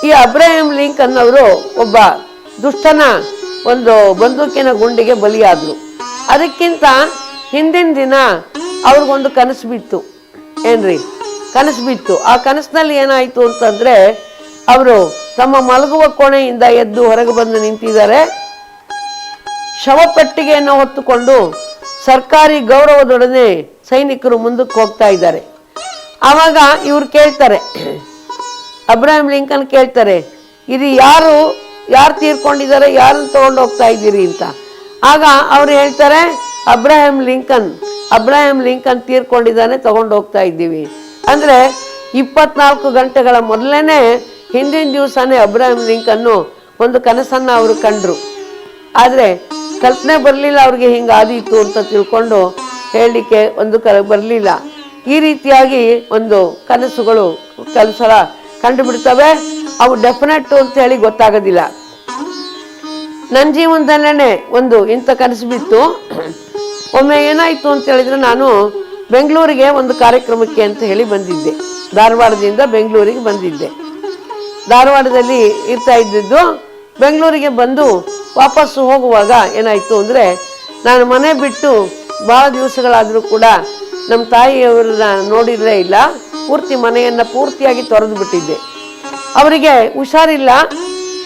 ಈ ಅಬ್ರಹಾಂ ಲಿಂಕನ್ ಅವರು ಒಬ್ಬ ದುಷ್ಟನ ಒಂದು ಬಂದೂಕಿನ ಗುಂಡಿಗೆ ಬಲಿಯಾದರು. ಅದಕ್ಕಿಂತ ಹಿಂದಿನ ದಿನ ಅವ್ರಿಗೊಂದು ಕನಸು ಬಿತ್ತು. ಏನ್ರಿ ಕನಸು ಬಿತ್ತು. ಆ ಕನಸಿನಲ್ಲಿ ಏನಾಯಿತು ಅಂತಂದ್ರೆ, ಅವರು ತಮ್ಮ ಮಲಗುವ ಕೋಣೆಯಿಂದ ಎದ್ದು ಹೊರಗೆ ಬಂದು ನಿಂತಿದ್ದಾರೆ. ಶವಪೆಟ್ಟಿಗೆಯನ್ನು ಹೊತ್ತುಕೊಂಡು ಸರ್ಕಾರಿ ಗೌರವದೊಡನೆ ಸೈನಿಕರು ಮುಂದಕ್ಕೆ ಹೋಗ್ತಾ ಇದ್ದಾರೆ. ಆವಾಗ ಇವ್ರು ಕೇಳ್ತಾರೆ, ಅಬ್ರಹಾಂ ಲಿಂಕನ್ ಕೇಳ್ತಾರೆ, ಇದು ಯಾರು ತೀರ್ಕೊಂಡಿದ್ದಾರೆ, ಯಾರನ್ನು ತಗೊಂಡು ಹೋಗ್ತಾ ಇದ್ದೀರಿ ಅಂತ. ಆಗ ಅವ್ರು ಹೇಳ್ತಾರೆ, ಅಬ್ರಹಾಂ ಲಿಂಕನ್ ತೀರ್ಕೊಂಡಿದ್ದಾನೆ, ತಗೊಂಡು ಹೋಗ್ತಾ ಇದ್ದೀವಿ. ಅಂದರೆ 24 ಗಂಟೆಗಳ ಮೊದಲೇನೆ ಹಿಂದಿನ ದಿವಸನೇ ಅಬ್ರಹಾಂ ಲಿಂಕನ್ನು ಒಂದು ಕನಸನ್ನು ಅವರು ಕಂಡ್ರು. ಆದರೆ ಕಲ್ಪನೆ ಬರಲಿಲ್ಲ ಅವ್ರಿಗೆ ಹಿಂಗಾದೀತು ಅಂತ ತಿಳ್ಕೊಂಡು ಹೇಳಲಿಕ್ಕೆ ಒಂದು ಬರಲಿಲ್ಲ. ಈ ರೀತಿಯಾಗಿ ಒಂದು ಕನಸುಗಳು ಕೆಲವು ಸಲ ಕಂಡುಬಿಡ್ತವೆ. ಅವು ಡೆಫಿನೆಟ್ ಅಂತ ಹೇಳಿ ಗೊತ್ತಾಗೋದಿಲ್ಲ. ನನ್ನ ಜೀವನದಲ್ಲೇ ಒಂದು ಇಂಥ ಕನಸು ಬಿತ್ತು. ಒಮ್ಮೆ ಏನಾಯಿತು ಅಂತ ಹೇಳಿದ್ರೆ, ನಾನು ಬೆಂಗಳೂರಿಗೆ ಒಂದು ಕಾರ್ಯಕ್ರಮಕ್ಕೆ ಅಂತ ಹೇಳಿ ಬಂದಿದ್ದೆ. ಧಾರವಾಡದಿಂದ ಬೆಂಗಳೂರಿಗೆ ಬಂದಿದ್ದೆ. ಧಾರವಾಡದಲ್ಲಿ ಇರ್ತಾ ಇದ್ದಿದ್ದು. ಬೆಂಗಳೂರಿಗೆ ಬಂದು ವಾಪಸ್ಸು ಹೋಗುವಾಗ ಏನಾಯಿತು ಅಂದರೆ, ನಾನು ಮನೆ ಬಿಟ್ಟು ಭಾಳ ದಿವಸಗಳಾದರೂ ಕೂಡ ನಮ್ಮ ತಾಯಿಯವ್ರನ್ನ ನೋಡಿರಲೇ ಇಲ್ಲ. ಪೂರ್ತಿ ಮನೆಯನ್ನು ಪೂರ್ತಿಯಾಗಿ ತೊರೆದು ಬಿಟ್ಟಿದ್ದೆ. ಅವರಿಗೆ ಹುಷಾರಿಲ್ಲ,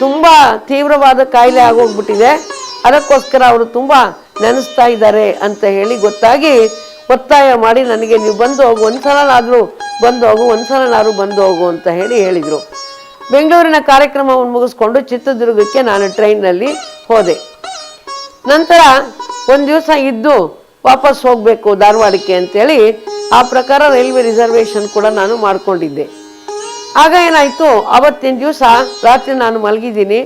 ತುಂಬ ತೀವ್ರವಾದ ಕಾಯಿಲೆ ಆಗೋಗ್ಬಿಟ್ಟಿದೆ. ಅದಕ್ಕೋಸ್ಕರ ಅವರು ತುಂಬ ನೆನೆಸ್ತಾ ಇದ್ದಾರೆ ಅಂತ ಹೇಳಿ ಗೊತ್ತಾಗಿ ಒತ್ತಾಯ ಮಾಡಿ ನನಗೆ ನೀವು ಬಂದು ಹೋಗು, ಒಂದ್ಸಲನಾದರೂ ಬಂದು ಹೋಗು, ಒಂದ್ಸಲನಾದ್ರೂ ಬಂದು ಹೋಗು ಅಂತ ಹೇಳಿದರು. ಬೆಂಗಳೂರಿನ ಕಾರ್ಯಕ್ರಮವನ್ನು ಮುಗಿಸ್ಕೊಂಡು ಚಿತ್ರದುರ್ಗಕ್ಕೆ ನಾನು ಟ್ರೈನ್ನಲ್ಲಿ ಹೋದೆ. ನಂತರ ಒಂದು ದಿವಸ ಇದ್ದು ವಾಪಸ್ ಹೋಗಬೇಕು ಧಾರವಾಡಕ್ಕೆ ಅಂತೇಳಿ ಆ ಪ್ರಕಾರ ರೈಲ್ವೆ ರಿಸರ್ವೇಷನ್ ಕೂಡ ನಾನು ಮಾಡಿಕೊಂಡಿದ್ದೆ. ಆಗ ಏನಾಯಿತು, ಅವತ್ತಿನ ದಿವಸ ರಾತ್ರಿ ನಾನು ಮಲಗಿದ್ದೀನಿ.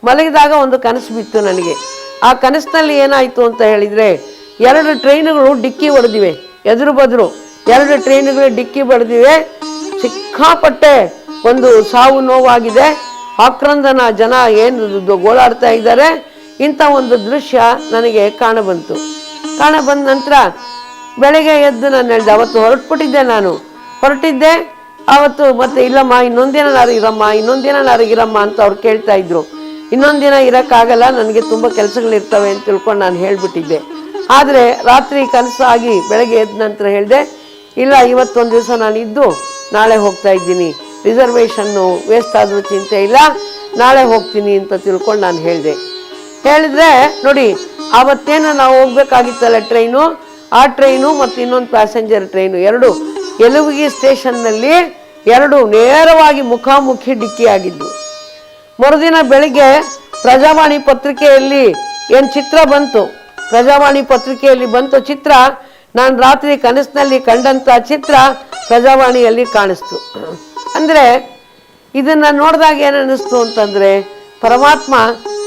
ಮಲಗಿದಾಗ ಒಂದು ಕನಸು ಬಿತ್ತು ನನಗೆ. ಆ ಕನಸಿನಲ್ಲಿ ಏನಾಯಿತು ಅಂತ ಹೇಳಿದರೆ, 2 ಟ್ರೈನುಗಳು ಡಿಕ್ಕಿ ಹೊಡೆದಿವೆ, ಎದುರು ಬದ್ರು 2 ಟ್ರೈನುಗಳು ಡಿಕ್ಕಿ ಹೊಡೆದಿವೆ. ಸಿಕ್ಕಾಪಟ್ಟೆ ಒಂದು ಸಾವು ನೋವಾಗಿದೆ. ಆಕ್ರಂದನ, ಜನ ಏನು ಗೋಳಾಡ್ತಾ ಇದ್ದಾರೆ. ಇಂಥ ಒಂದು ದೃಶ್ಯ ನನಗೆ ಕಾಣಬಂತು. ಕಾಣಬಂದ ನಂತರ ಬೆಳಗ್ಗೆ ಎದ್ದು ನಾನು ಹೇಳಿದೆ, ಅವತ್ತು ಹೊರಟಿದ್ದೆ ಅವತ್ತು. ಮತ್ತೆ ಇಲ್ಲಮ್ಮ ಇನ್ನೊಂದಿನ ಇರಮ್ಮ ಅಂತ ಅವ್ರು ಕೇಳ್ತಾ ಇದ್ರು. ಇನ್ನೊಂದು ದಿನ ಇರೋಕ್ಕಾಗಲ್ಲ, ನನಗೆ ತುಂಬ ಕೆಲಸಗಳಿರ್ತವೆ ಅಂತ ತಿಳ್ಕೊಂಡು ನಾನು ಹೇಳಿಬಿಟ್ಟಿದ್ದೆ. ಆದರೆ ರಾತ್ರಿ ಕನಸಾಗಿ ಬೆಳಗ್ಗೆ ಎದ್ದ ನಂತರ ಹೇಳಿದೆ, ಇಲ್ಲ ಇವತ್ತೊಂದು ದಿವಸ ನಾನು ಇದ್ದು ನಾಳೆ ಹೋಗ್ತಾ ಇದ್ದೀನಿ, ರಿಸರ್ವೇಷನ್ನು ವೇಸ್ಟ್ ಆದರೂ ಚಿಂತೆ ಇಲ್ಲ, ನಾಳೆ ಹೋಗ್ತೀನಿ ಅಂತ ತಿಳ್ಕೊಂಡು ನಾನು ಹೇಳಿದ್ರೆ ನೋಡಿ, ಆವತ್ತೇನು ನಾವು ಹೋಗ್ಬೇಕಾಗಿತ್ತಲ್ಲ ಟ್ರೈನು, ಆ ಟ್ರೈನು ಮತ್ತು ಇನ್ನೊಂದು ಪ್ಯಾಸೆಂಜರ್ ಟ್ರೈನು ಎರಡು ಯಲುವಿಗಿ ಸ್ಟೇಷನ್ನಲ್ಲಿ ಎರಡು ನೇರವಾಗಿ ಮುಖಾಮುಖಿ ಡಿಕ್ಕಿಯಾಗಿದ್ದು. ಮರುದಿನ ಬೆಳಿಗ್ಗೆ ಪ್ರಜಾವಾಣಿ ಪತ್ರಿಕೆಯಲ್ಲಿ ಏನು ಚಿತ್ರ ಬಂತು, ಪ್ರಜಾವಾಣಿ ಪತ್ರಿಕೆಯಲ್ಲಿ ಬಂತು ಚಿತ್ರ, ನಾನು ರಾತ್ರಿ ಕನಸಿನಲ್ಲಿ ಕಂಡಂಥ ಚಿತ್ರ ಪ್ರಜಾವಾಣಿಯಲ್ಲಿ ಕಾಣಿಸ್ತು. ಅಂದರೆ ಇದನ್ನು ನೋಡಿದಾಗ ಏನು ಅನ್ನಿಸ್ತು ಅಂತಂದರೆ, ಪರಮಾತ್ಮ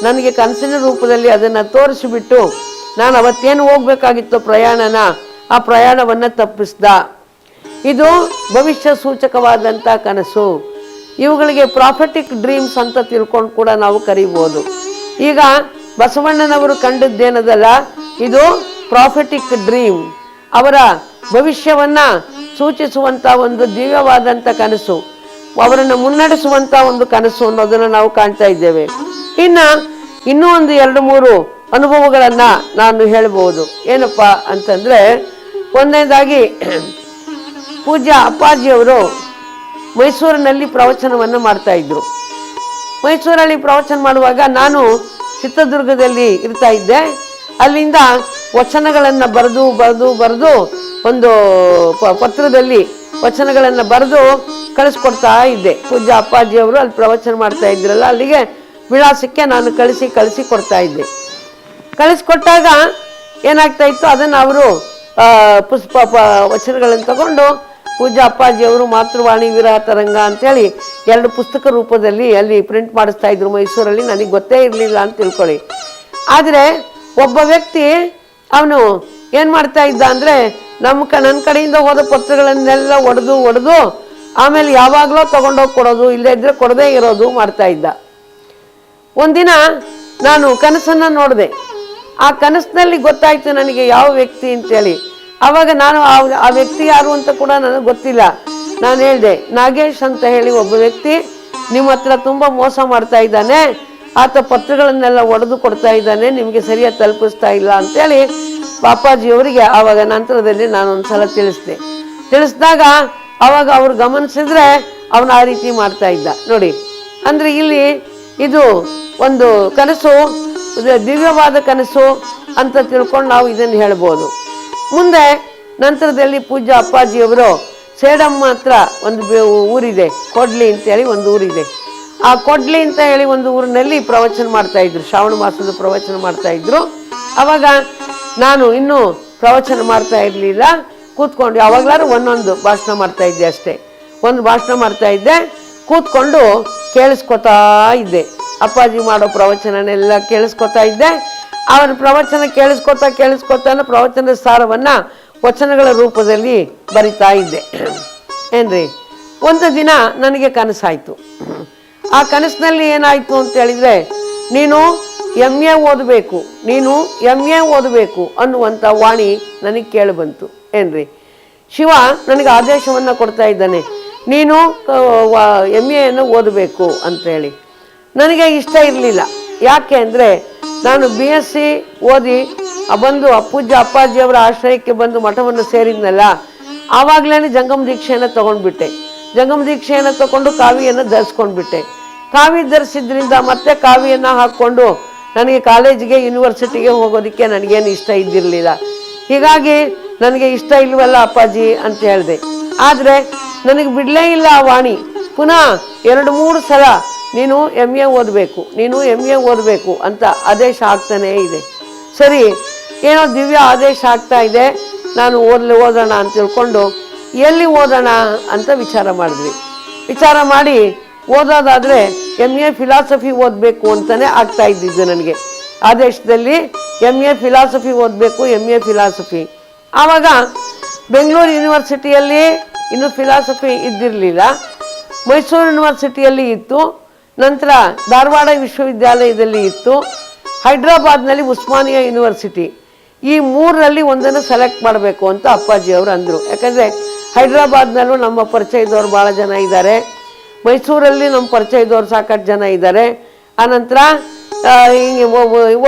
ನನಗೆ ಕನಸಿನ ರೂಪದಲ್ಲಿ ಅದನ್ನು ತೋರಿಸಿಬಿಟ್ಟು ನಾನು ಅವತ್ತೇನು ಹೋಗ್ಬೇಕಾಗಿತ್ತು ಪ್ರಯಾಣನ, ಆ ಪ್ರಯಾಣವನ್ನು ತಪ್ಪಿಸ್ದ. ಇದು ಭವಿಷ್ಯ ಸೂಚಕವಾದಂಥ ಕನಸು. ಇವುಗಳಿಗೆ ಪ್ರಾಫಿಟಿಕ್ ಡ್ರೀಮ್ಸ್ ಅಂತ ತಿಳ್ಕೊಂಡು ಕೂಡ ನಾವು ಕರಿಬೋದು. ಈಗ ಬಸವಣ್ಣನವರು ಕಂಡದ್ದೇನದಲ್ಲ, ಇದು ಪ್ರಾಫಿಟಿಕ್ ಡ್ರೀಮ್, ಅವರ ಭವಿಷ್ಯವನ್ನು ಸೂಚಿಸುವಂಥ ಒಂದು ದಿವ್ಯವಾದಂಥ ಕನಸು, ಅವರನ್ನು ಮುನ್ನಡೆಸುವಂಥ ಒಂದು ಕನಸು ಅನ್ನೋದನ್ನು ನಾವು ಕಾಣ್ತಾ ಇದ್ದೇವೆ. ಇನ್ನೂ ಒಂದು 2-3 ಅನುಭವಗಳನ್ನು ನಾನು ಹೇಳ್ಬೋದು. ಏನಪ್ಪ ಅಂತಂದರೆ, ಒಂದನೇದಾಗಿ ಪೂಜ್ಯ ಅಪ್ಪಾಜಿಯವರು ಮೈಸೂರಿನಲ್ಲಿ ಪ್ರವಚನವನ್ನು ಮಾಡ್ತಾ ಇದ್ರು. ಮೈಸೂರಲ್ಲಿ ಪ್ರವಚನ ಮಾಡುವಾಗ ನಾನು ಚಿತ್ರದುರ್ಗದಲ್ಲಿ ಇರ್ತಾ ಇದ್ದೆ. ಅಲ್ಲಿಂದ ವಚನಗಳನ್ನು ಬರೆದು ಒಂದು ಪತ್ರದಲ್ಲಿ ವಚನಗಳನ್ನು ಬರೆದು ಕಳಿಸ್ಕೊಡ್ತಾ ಇದ್ದೆ. ಪೂಜ್ಯ ಅಪ್ಪಾಜಿಯವರು ಅಲ್ಲಿ ಪ್ರವಚನ ಮಾಡ್ತಾ ಇದ್ರಲ್ಲ, ಅಲ್ಲಿಗೆ ವಿಳಾಸಕ್ಕೆ ನಾನು ಕಳಿಸಿ ಕೊಡ್ತಾ ಇದ್ದೆ. ಕಳಿಸ್ಕೊಟ್ಟಾಗ ಏನಾಗ್ತಾ ಇತ್ತು, ಅದನ್ನು ಅವರು ವಚನಗಳನ್ನು ತಗೊಂಡು ಪೂಜ್ಯ ಅಪ್ಪಾಜಿಯವರು ಮಾತೃವಾಣಿ ವಿರಹ ತರಂಗ ಅಂತೇಳಿ 2 ಪುಸ್ತಕ ರೂಪದಲ್ಲಿ ಅಲ್ಲಿ ಪ್ರಿಂಟ್ ಮಾಡಿಸ್ತಾ ಇದ್ರು ಮೈಸೂರಲ್ಲಿ. ನನಗೆ ಗೊತ್ತೇ ಇರಲಿಲ್ಲ ಅಂತ ತಿಳ್ಕೊಳ್ಳಿ. ಆದರೆ ಒಬ್ಬ ವ್ಯಕ್ತಿ ಅವನು ಏನು ಮಾಡ್ತಾ ಇದ್ದ ಅಂದರೆ, ನನ್ನ ಕಡೆಯಿಂದ ಹೋದ ಪತ್ರಗಳನ್ನೆಲ್ಲ ಒಡೆದು ಆಮೇಲೆ ಯಾವಾಗಲೂ ತೊಗೊಂಡೋಗಿ ಕೊಡೋದು, ಇಲ್ಲದೇ ಇದ್ದರೆ ಕೊಡದೇ ಇರೋದು ಮಾಡ್ತಾ ಇದ್ದ. ಒಂದಿನ ನಾನು ಕನಸನ್ನು ನೋಡಿದೆ. ಆ ಕನಸಿನಲ್ಲಿ ಗೊತ್ತಾಯಿತು ನನಗೆ ಯಾವ ವ್ಯಕ್ತಿ ಅಂತೇಳಿ. ಆವಾಗ ನಾನು ಆ ವ್ಯಕ್ತಿ ಯಾರು ಅಂತ ಕೂಡ ನನಗೆ ಗೊತ್ತಿಲ್ಲ. ನಾನು ಹೇಳಿದೆ, ನಾಗೇಶ್ ಅಂತ ಹೇಳಿ ಒಬ್ಬ ವ್ಯಕ್ತಿ ನಿಮ್ಮ ಹತ್ರ ತುಂಬ ಮೋಸ ಮಾಡ್ತಾ ಇದ್ದಾನೆ, ಆತ ಪತ್ರಗಳನ್ನೆಲ್ಲ ಒಡೆದು ಕೊಡ್ತಾ ಇದ್ದಾನೆ, ನಿಮಗೆ ಸರಿಯಾಗಿ ತಲುಪಿಸ್ತಾ ಇಲ್ಲ ಅಂತೇಳಿ ಪಾಪಾಜಿಯವರಿಗೆ ಆವಾಗ ನಂತರದಲ್ಲಿ ನಾನೊಂದು ಸಲ ತಿಳಿಸಿದಾಗ ಆವಾಗ ಅವ್ರು ಗಮನಿಸಿದ್ರೆ ಅವನು ಆ ರೀತಿ ಮಾಡ್ತಾ ಇದ್ದ ನೋಡಿ. ಅಂದರೆ ಇಲ್ಲಿ ಇದು ಒಂದು ಕನಸು, ದಿವ್ಯವಾದ ಕನಸು ಅಂತ ತಿಳ್ಕೊಂಡು ನಾವು ಇದನ್ನು ಹೇಳ್ಬೋದು. ಮುಂದೆ ನಂತರದಲ್ಲಿ ಪೂಜ್ಯ ಅಪ್ಪಾಜಿಯವರು ಸೇಡಮ್ಮ ಹತ್ರ ಒಂದು ಊರಿದೆ, ಕೊಡ್ಲಿ ಅಂತೇಳಿ ಒಂದು ಊರಿದೆ. ಆ ಕೊಡ್ಲಿ ಅಂತ ಹೇಳಿ ಒಂದು ಊರಿನಲ್ಲಿ ಪ್ರವಚನ ಮಾಡ್ತಾಯಿದ್ರು, ಶ್ರಾವಣ ಮಾಸದ ಪ್ರವಚನ ಮಾಡ್ತಾಯಿದ್ರು. ಆವಾಗ ನಾನು ಇನ್ನೂ ಪ್ರವಚನ ಮಾಡ್ತಾ ಇರಲಿಲ್ಲ, ಕೂತ್ಕೊಂಡು ಯಾವಾಗಲಾರು ಒಂದೊಂದು ಭಾಷಣ ಮಾಡ್ತಾಯಿದ್ದೆ ಅಷ್ಟೇ. ಒಂದು ಭಾಷಣ ಮಾಡ್ತಾಯಿದ್ದೆ, ಕೂತ್ಕೊಂಡು ಕೇಳಿಸ್ಕೊತಾ ಇದ್ದೆ. ಅಪ್ಪಾಜಿ ಮಾಡೋ ಪ್ರವಚನನೆಲ್ಲ ಕೇಳಿಸ್ಕೊತಾ ಇದ್ದೆ. ಅವನ ಪ್ರವಚನ ಕೇಳಿಸ್ಕೊತಾನೆ ಪ್ರವಚನದ ಸಾರವನ್ನು ವಚನಗಳ ರೂಪದಲ್ಲಿ ಬರಿತಾ ಇದ್ದೆ. ಏನ್ರಿ, ಒಂದು ದಿನ ನನಗೆ ಕನಸಾಯಿತು. ಆ ಕನಸಿನಲ್ಲಿ ಏನಾಯಿತು ಅಂತ ಹೇಳಿದರೆ, ನೀನು MA ಓದಬೇಕು ಅನ್ನುವಂಥ ವಾಣಿ ನನಗೆ ಕೇಳಿ ಬಂತು. ಏನ್ರಿ, ಶಿವ ನನಗೆ ಆದೇಶವನ್ನು ಕೊಡ್ತಾ ಇದ್ದಾನೆ, ನೀನು MA ಓದಬೇಕು ಅಂತೇಳಿ. ನನಗೆ ಇಷ್ಟ ಇರಲಿಲ್ಲ. ಯಾಕೆ ಅಂದರೆ, ನಾನು BSc ಓದಿ ಬಂದು ಪೂಜ್ಯ ಅಪ್ಪಾಜಿಯವರ ಆಶ್ರಯಕ್ಕೆ ಬಂದು ಮಠವನ್ನು ಸೇರಿದ್ನಲ್ಲ, ಆವಾಗಲೇ ಜಂಗಮ ದೀಕ್ಷೆಯನ್ನು ತೊಗೊಂಡ್ಬಿಟ್ಟೆ. ಜಂಗಮ ದೀಕ್ಷೆಯನ್ನು ತಗೊಂಡು ಕಾವಿಯನ್ನು ಧರಿಸ್ಕೊಂಡ್ಬಿಟ್ಟೆ. ಕಾವಿ ಧರಿಸಿದ್ರಿಂದ ಮತ್ತೆ ಕಾವಿಯನ್ನು ಹಾಕ್ಕೊಂಡು ನನಗೆ ಕಾಲೇಜಿಗೆ ಯೂನಿವರ್ಸಿಟಿಗೆ ಹೋಗೋದಕ್ಕೆ ನನಗೇನು ಇಷ್ಟ ಇದ್ದಿರಲಿಲ್ಲ. ಹೀಗಾಗಿ ನನಗೆ ಇಷ್ಟ ಇಲ್ವಲ್ಲ ಅಪ್ಪಾಜಿ ಅಂತ ಹೇಳಿದೆ. ಆದರೆ ನನಗೆ ಬಿಡಲೇ ಇಲ್ಲ ಆ ವಾಣಿ. ಪುನಃ 2-3 ಸಲ ನೀನು MA ಓದಬೇಕು ಅಂತ ಆದೇಶ ಆಗ್ತಾನೇ ಇದೆ. ಸರಿ, ಏನೋ ದಿವ್ಯ ಆದೇಶ ಆಗ್ತಾ ಇದೆ, ನಾನು ಓದೋಣ ಅಂತ ತಿಳ್ಕೊಂಡು ಎಲ್ಲಿ ಓದೋಣ ಅಂತ ವಿಚಾರ ಮಾಡಿ ಓದೋದಾದರೆ MA ಫಿಲಾಸಫಿ ಓದಬೇಕು ಅಂತಲೇ ಆಗ್ತಾ ಇದ್ದಿದ್ದು ನನಗೆ. ಆದೇಶದಲ್ಲಿ MA ಫಿಲಾಸಫಿ ಓದಬೇಕು, MA ಫಿಲಾಸಫಿ. ಆವಾಗ ಬೆಂಗಳೂರು ಯೂನಿವರ್ಸಿಟಿಯಲ್ಲಿ ಇನ್ನೂ ಫಿಲಾಸಫಿ ಇದ್ದಿರಲಿಲ್ಲ, ಮೈಸೂರು ಯೂನಿವರ್ಸಿಟಿಯಲ್ಲಿ ಇತ್ತು, ನಂತರ ಧಾರವಾಡ ವಿಶ್ವವಿದ್ಯಾಲಯದಲ್ಲಿ ಇತ್ತು, ಹೈದ್ರಾಬಾದ್ನಲ್ಲಿ ಉಸ್ಮಾನಿಯಾ ಯೂನಿವರ್ಸಿಟಿ. ಈ 3ರಲ್ಲಿ ಒಂದನ್ನು ಸೆಲೆಕ್ಟ್ ಮಾಡಬೇಕು ಅಂತ ಅಪ್ಪಾಜಿಯವರು ಅಂದರು. ಯಾಕಂದರೆ ಹೈದ್ರಾಬಾದ್ನಲ್ಲೂ ನಮ್ಮ ಪರಿಚಯದವ್ರು ಭಾಳ ಜನ ಇದ್ದಾರೆ, ಮೈಸೂರಲ್ಲಿ ನಮ್ಮ ಪರಿಚಯದವ್ರು ಸಾಕಷ್ಟು ಜನ ಇದ್ದಾರೆ, ಆನಂತರ ಹಿಂಗೆ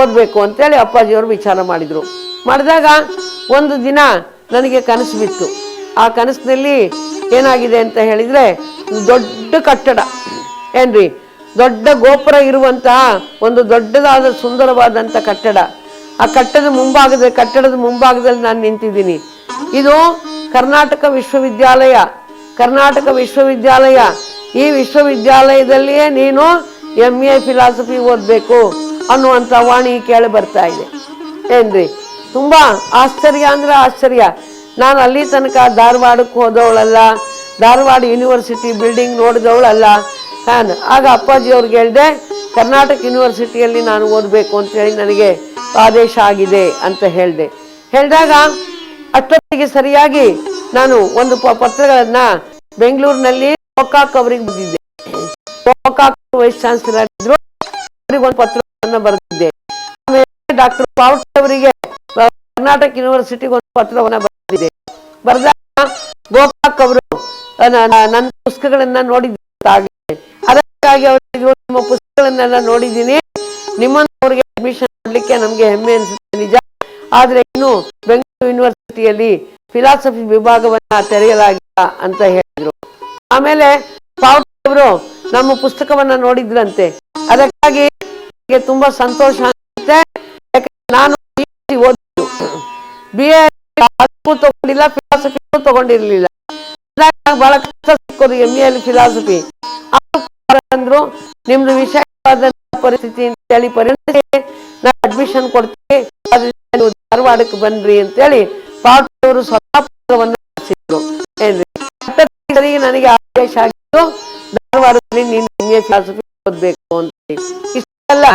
ಓದಬೇಕು ಅಂತೇಳಿ ಅಪ್ಪಾಜಿಯವರು ವಿಚಾರ ಮಾಡಿದಾಗ ಒಂದು ದಿನ ನನಗೆ ಕನಸು ಬಿತ್ತು. ಆ ಕನಸಿನಲ್ಲಿ ಏನಾಗಿದೆ ಅಂತ ಹೇಳಿದರೆ, ದೊಡ್ಡ ಕಟ್ಟಡ ಏನ್ರಿ, ದೊಡ್ಡ ಗೋಪುರ ಇರುವಂತಹ ಒಂದು ದೊಡ್ಡದಾದ ಸುಂದರವಾದಂಥ ಕಟ್ಟಡ. ಆ ಕಟ್ಟಡದ ಮುಂಭಾಗದಲ್ಲಿ ನಾನು ನಿಂತಿದ್ದೀನಿ. ಇದು ಕರ್ನಾಟಕ ವಿಶ್ವವಿದ್ಯಾಲಯ. ಈ ವಿಶ್ವವಿದ್ಯಾಲಯದಲ್ಲಿಯೇ ನೀನು MA ಫಿಲಾಸಫಿ ಓದಬೇಕು ಅನ್ನುವಂಥ ವಾಣಿ ಕೇಳಿ ಬರ್ತಾ ಇದೆ ಏನ್ರಿ. ತುಂಬ ಆಶ್ಚರ್ಯ. ನಾನು ಅಲ್ಲಿ ತನಕ ಧಾರವಾಡಕ್ಕೆ ಹೋದವಳಲ್ಲ, ಧಾರವಾಡ ಯೂನಿವರ್ಸಿಟಿ ಬಿಲ್ಡಿಂಗ್ ನೋಡಿದವಳಲ್ಲ. ಆಗ ಅಪ್ಪಾಜಿಯವ್ರಿಗೆ ಹೇಳಿದೆ, ಕರ್ನಾಟಕ ಯೂನಿವರ್ಸಿಟಿಯಲ್ಲಿ ನಾನು ಓದಬೇಕು ಅಂತೇಳಿ ನನಗೆ ಆದೇಶ ಆಗಿದೆ ಅಂತ ಹೇಳಿದಾಗ ಅಷ್ಟೊತ್ತಿಗೆ ಸರಿಯಾಗಿ ನಾನು ಒಂದು ಪತ್ರಗಳನ್ನು ಬೆಂಗಳೂರಿನಲ್ಲಿ ಗೋಕಾಕ್ ಅವರಿಗೆ ಬರೆದಿದ್ದೆ. ಗೋಕಾಕ್ ವೈಸ್ ಚಾನ್ಸಲರ್ ಇದ್ರು, ಅವರಿಗೆ ಒಂದು ಪತ್ರವನ್ನು ಬರೆದಿದ್ದೆ. ಆಮೇಲೆ ಡಾಕ್ಟರ್ ಪಾವಟೆ ಅವರಿಗೆ ಕರ್ನಾಟಕ ಯೂನಿವರ್ಸಿಟಿಗೆ ಒಂದು ಪತ್ರವನ್ನು ಬರೆದಾಗ ಗೋಕಾಕ್ ಅವರು ನನ್ನ ಪುಸ್ತಕಗಳನ್ನ ನೋಡಿದ್ದಾರೆ. ಅದಕ್ಕಾಗಿ ಅವರಿಗೆ ನಿಮ್ಮ ಪುಸ್ತಕಗಳನ್ನೆಲ್ಲ ನೋಡಿದ್ದೀನಿ, ನಿಮ್ಮನ್ನವ್ರಿಗೆ ಅಡ್ಮಿಷನ್ ಮಾಡಲಿಕ್ಕೆ ನಮಗೆ ಹೆಮ್ಮೆ ಅನಿಸುತ್ತೆ ನಿಜ, ಆದರೆ ಇನ್ನು ಬೆಂಗಳೂರು ಯೂನಿವರ್ಸಿಟಿಯಲ್ಲಿ ಫಿಲಾಸಫಿ ವಿಭಾಗವನ್ನ ತೆರೆಯಲಾಗಿಲ್ಲ ಅಂತ ಹೇಳಿದ್ರು. ಆಮೇಲೆ ಪಾವಟೆ ಅವರು ನಮ್ಮ ಪುಸ್ತಕವನ್ನ ನೋಡಿದ್ರಂತೆ. ಅದಕ್ಕಾಗಿ ತುಂಬಾ ಸಂತೋಷ ಆಗುತ್ತೆ. ನಾನು BA ತಗೊಂಡಿಲ್ಲ, ಫಿಲಾಸಫಿ ತಗೊಂಡಿರ್ಲಿಲ್ಲ. ಬಹಳ ಕಷ್ಟ ಸಿಕ್ಕೋದು MA ಫಿಲಾಸಫಿ. ಅಂದ್ರು ನಿಮ್ದು ವಿಷಯವಾದ ಪರಿಸ್ಥಿತಿ ಅಂತೇಳಿ ಪರಿಗಣಿಸಿ ನಾನು ಅಡ್ಮಿಷನ್ ಕೊಡ್ತೀನಿ, ಧಾರವಾಡಕ್ಕೆ ಬನ್ರಿ ಅಂತೇಳಿ ಪಾವಟೆ ಅವರು ಸ್ವತಃ ಪತ್ರವನ್ನು ಏನ್ರಿ. ನನಗೆ ಆದೇಶ ಆಗಿದ್ದು ಧಾರವಾಡದಲ್ಲಿ ನೀನು MA ಫಿಲಾಸಫಿ ಓದ್ಬೇಕು ಅಂತ. ಇಷ್ಟೆಲ್ಲ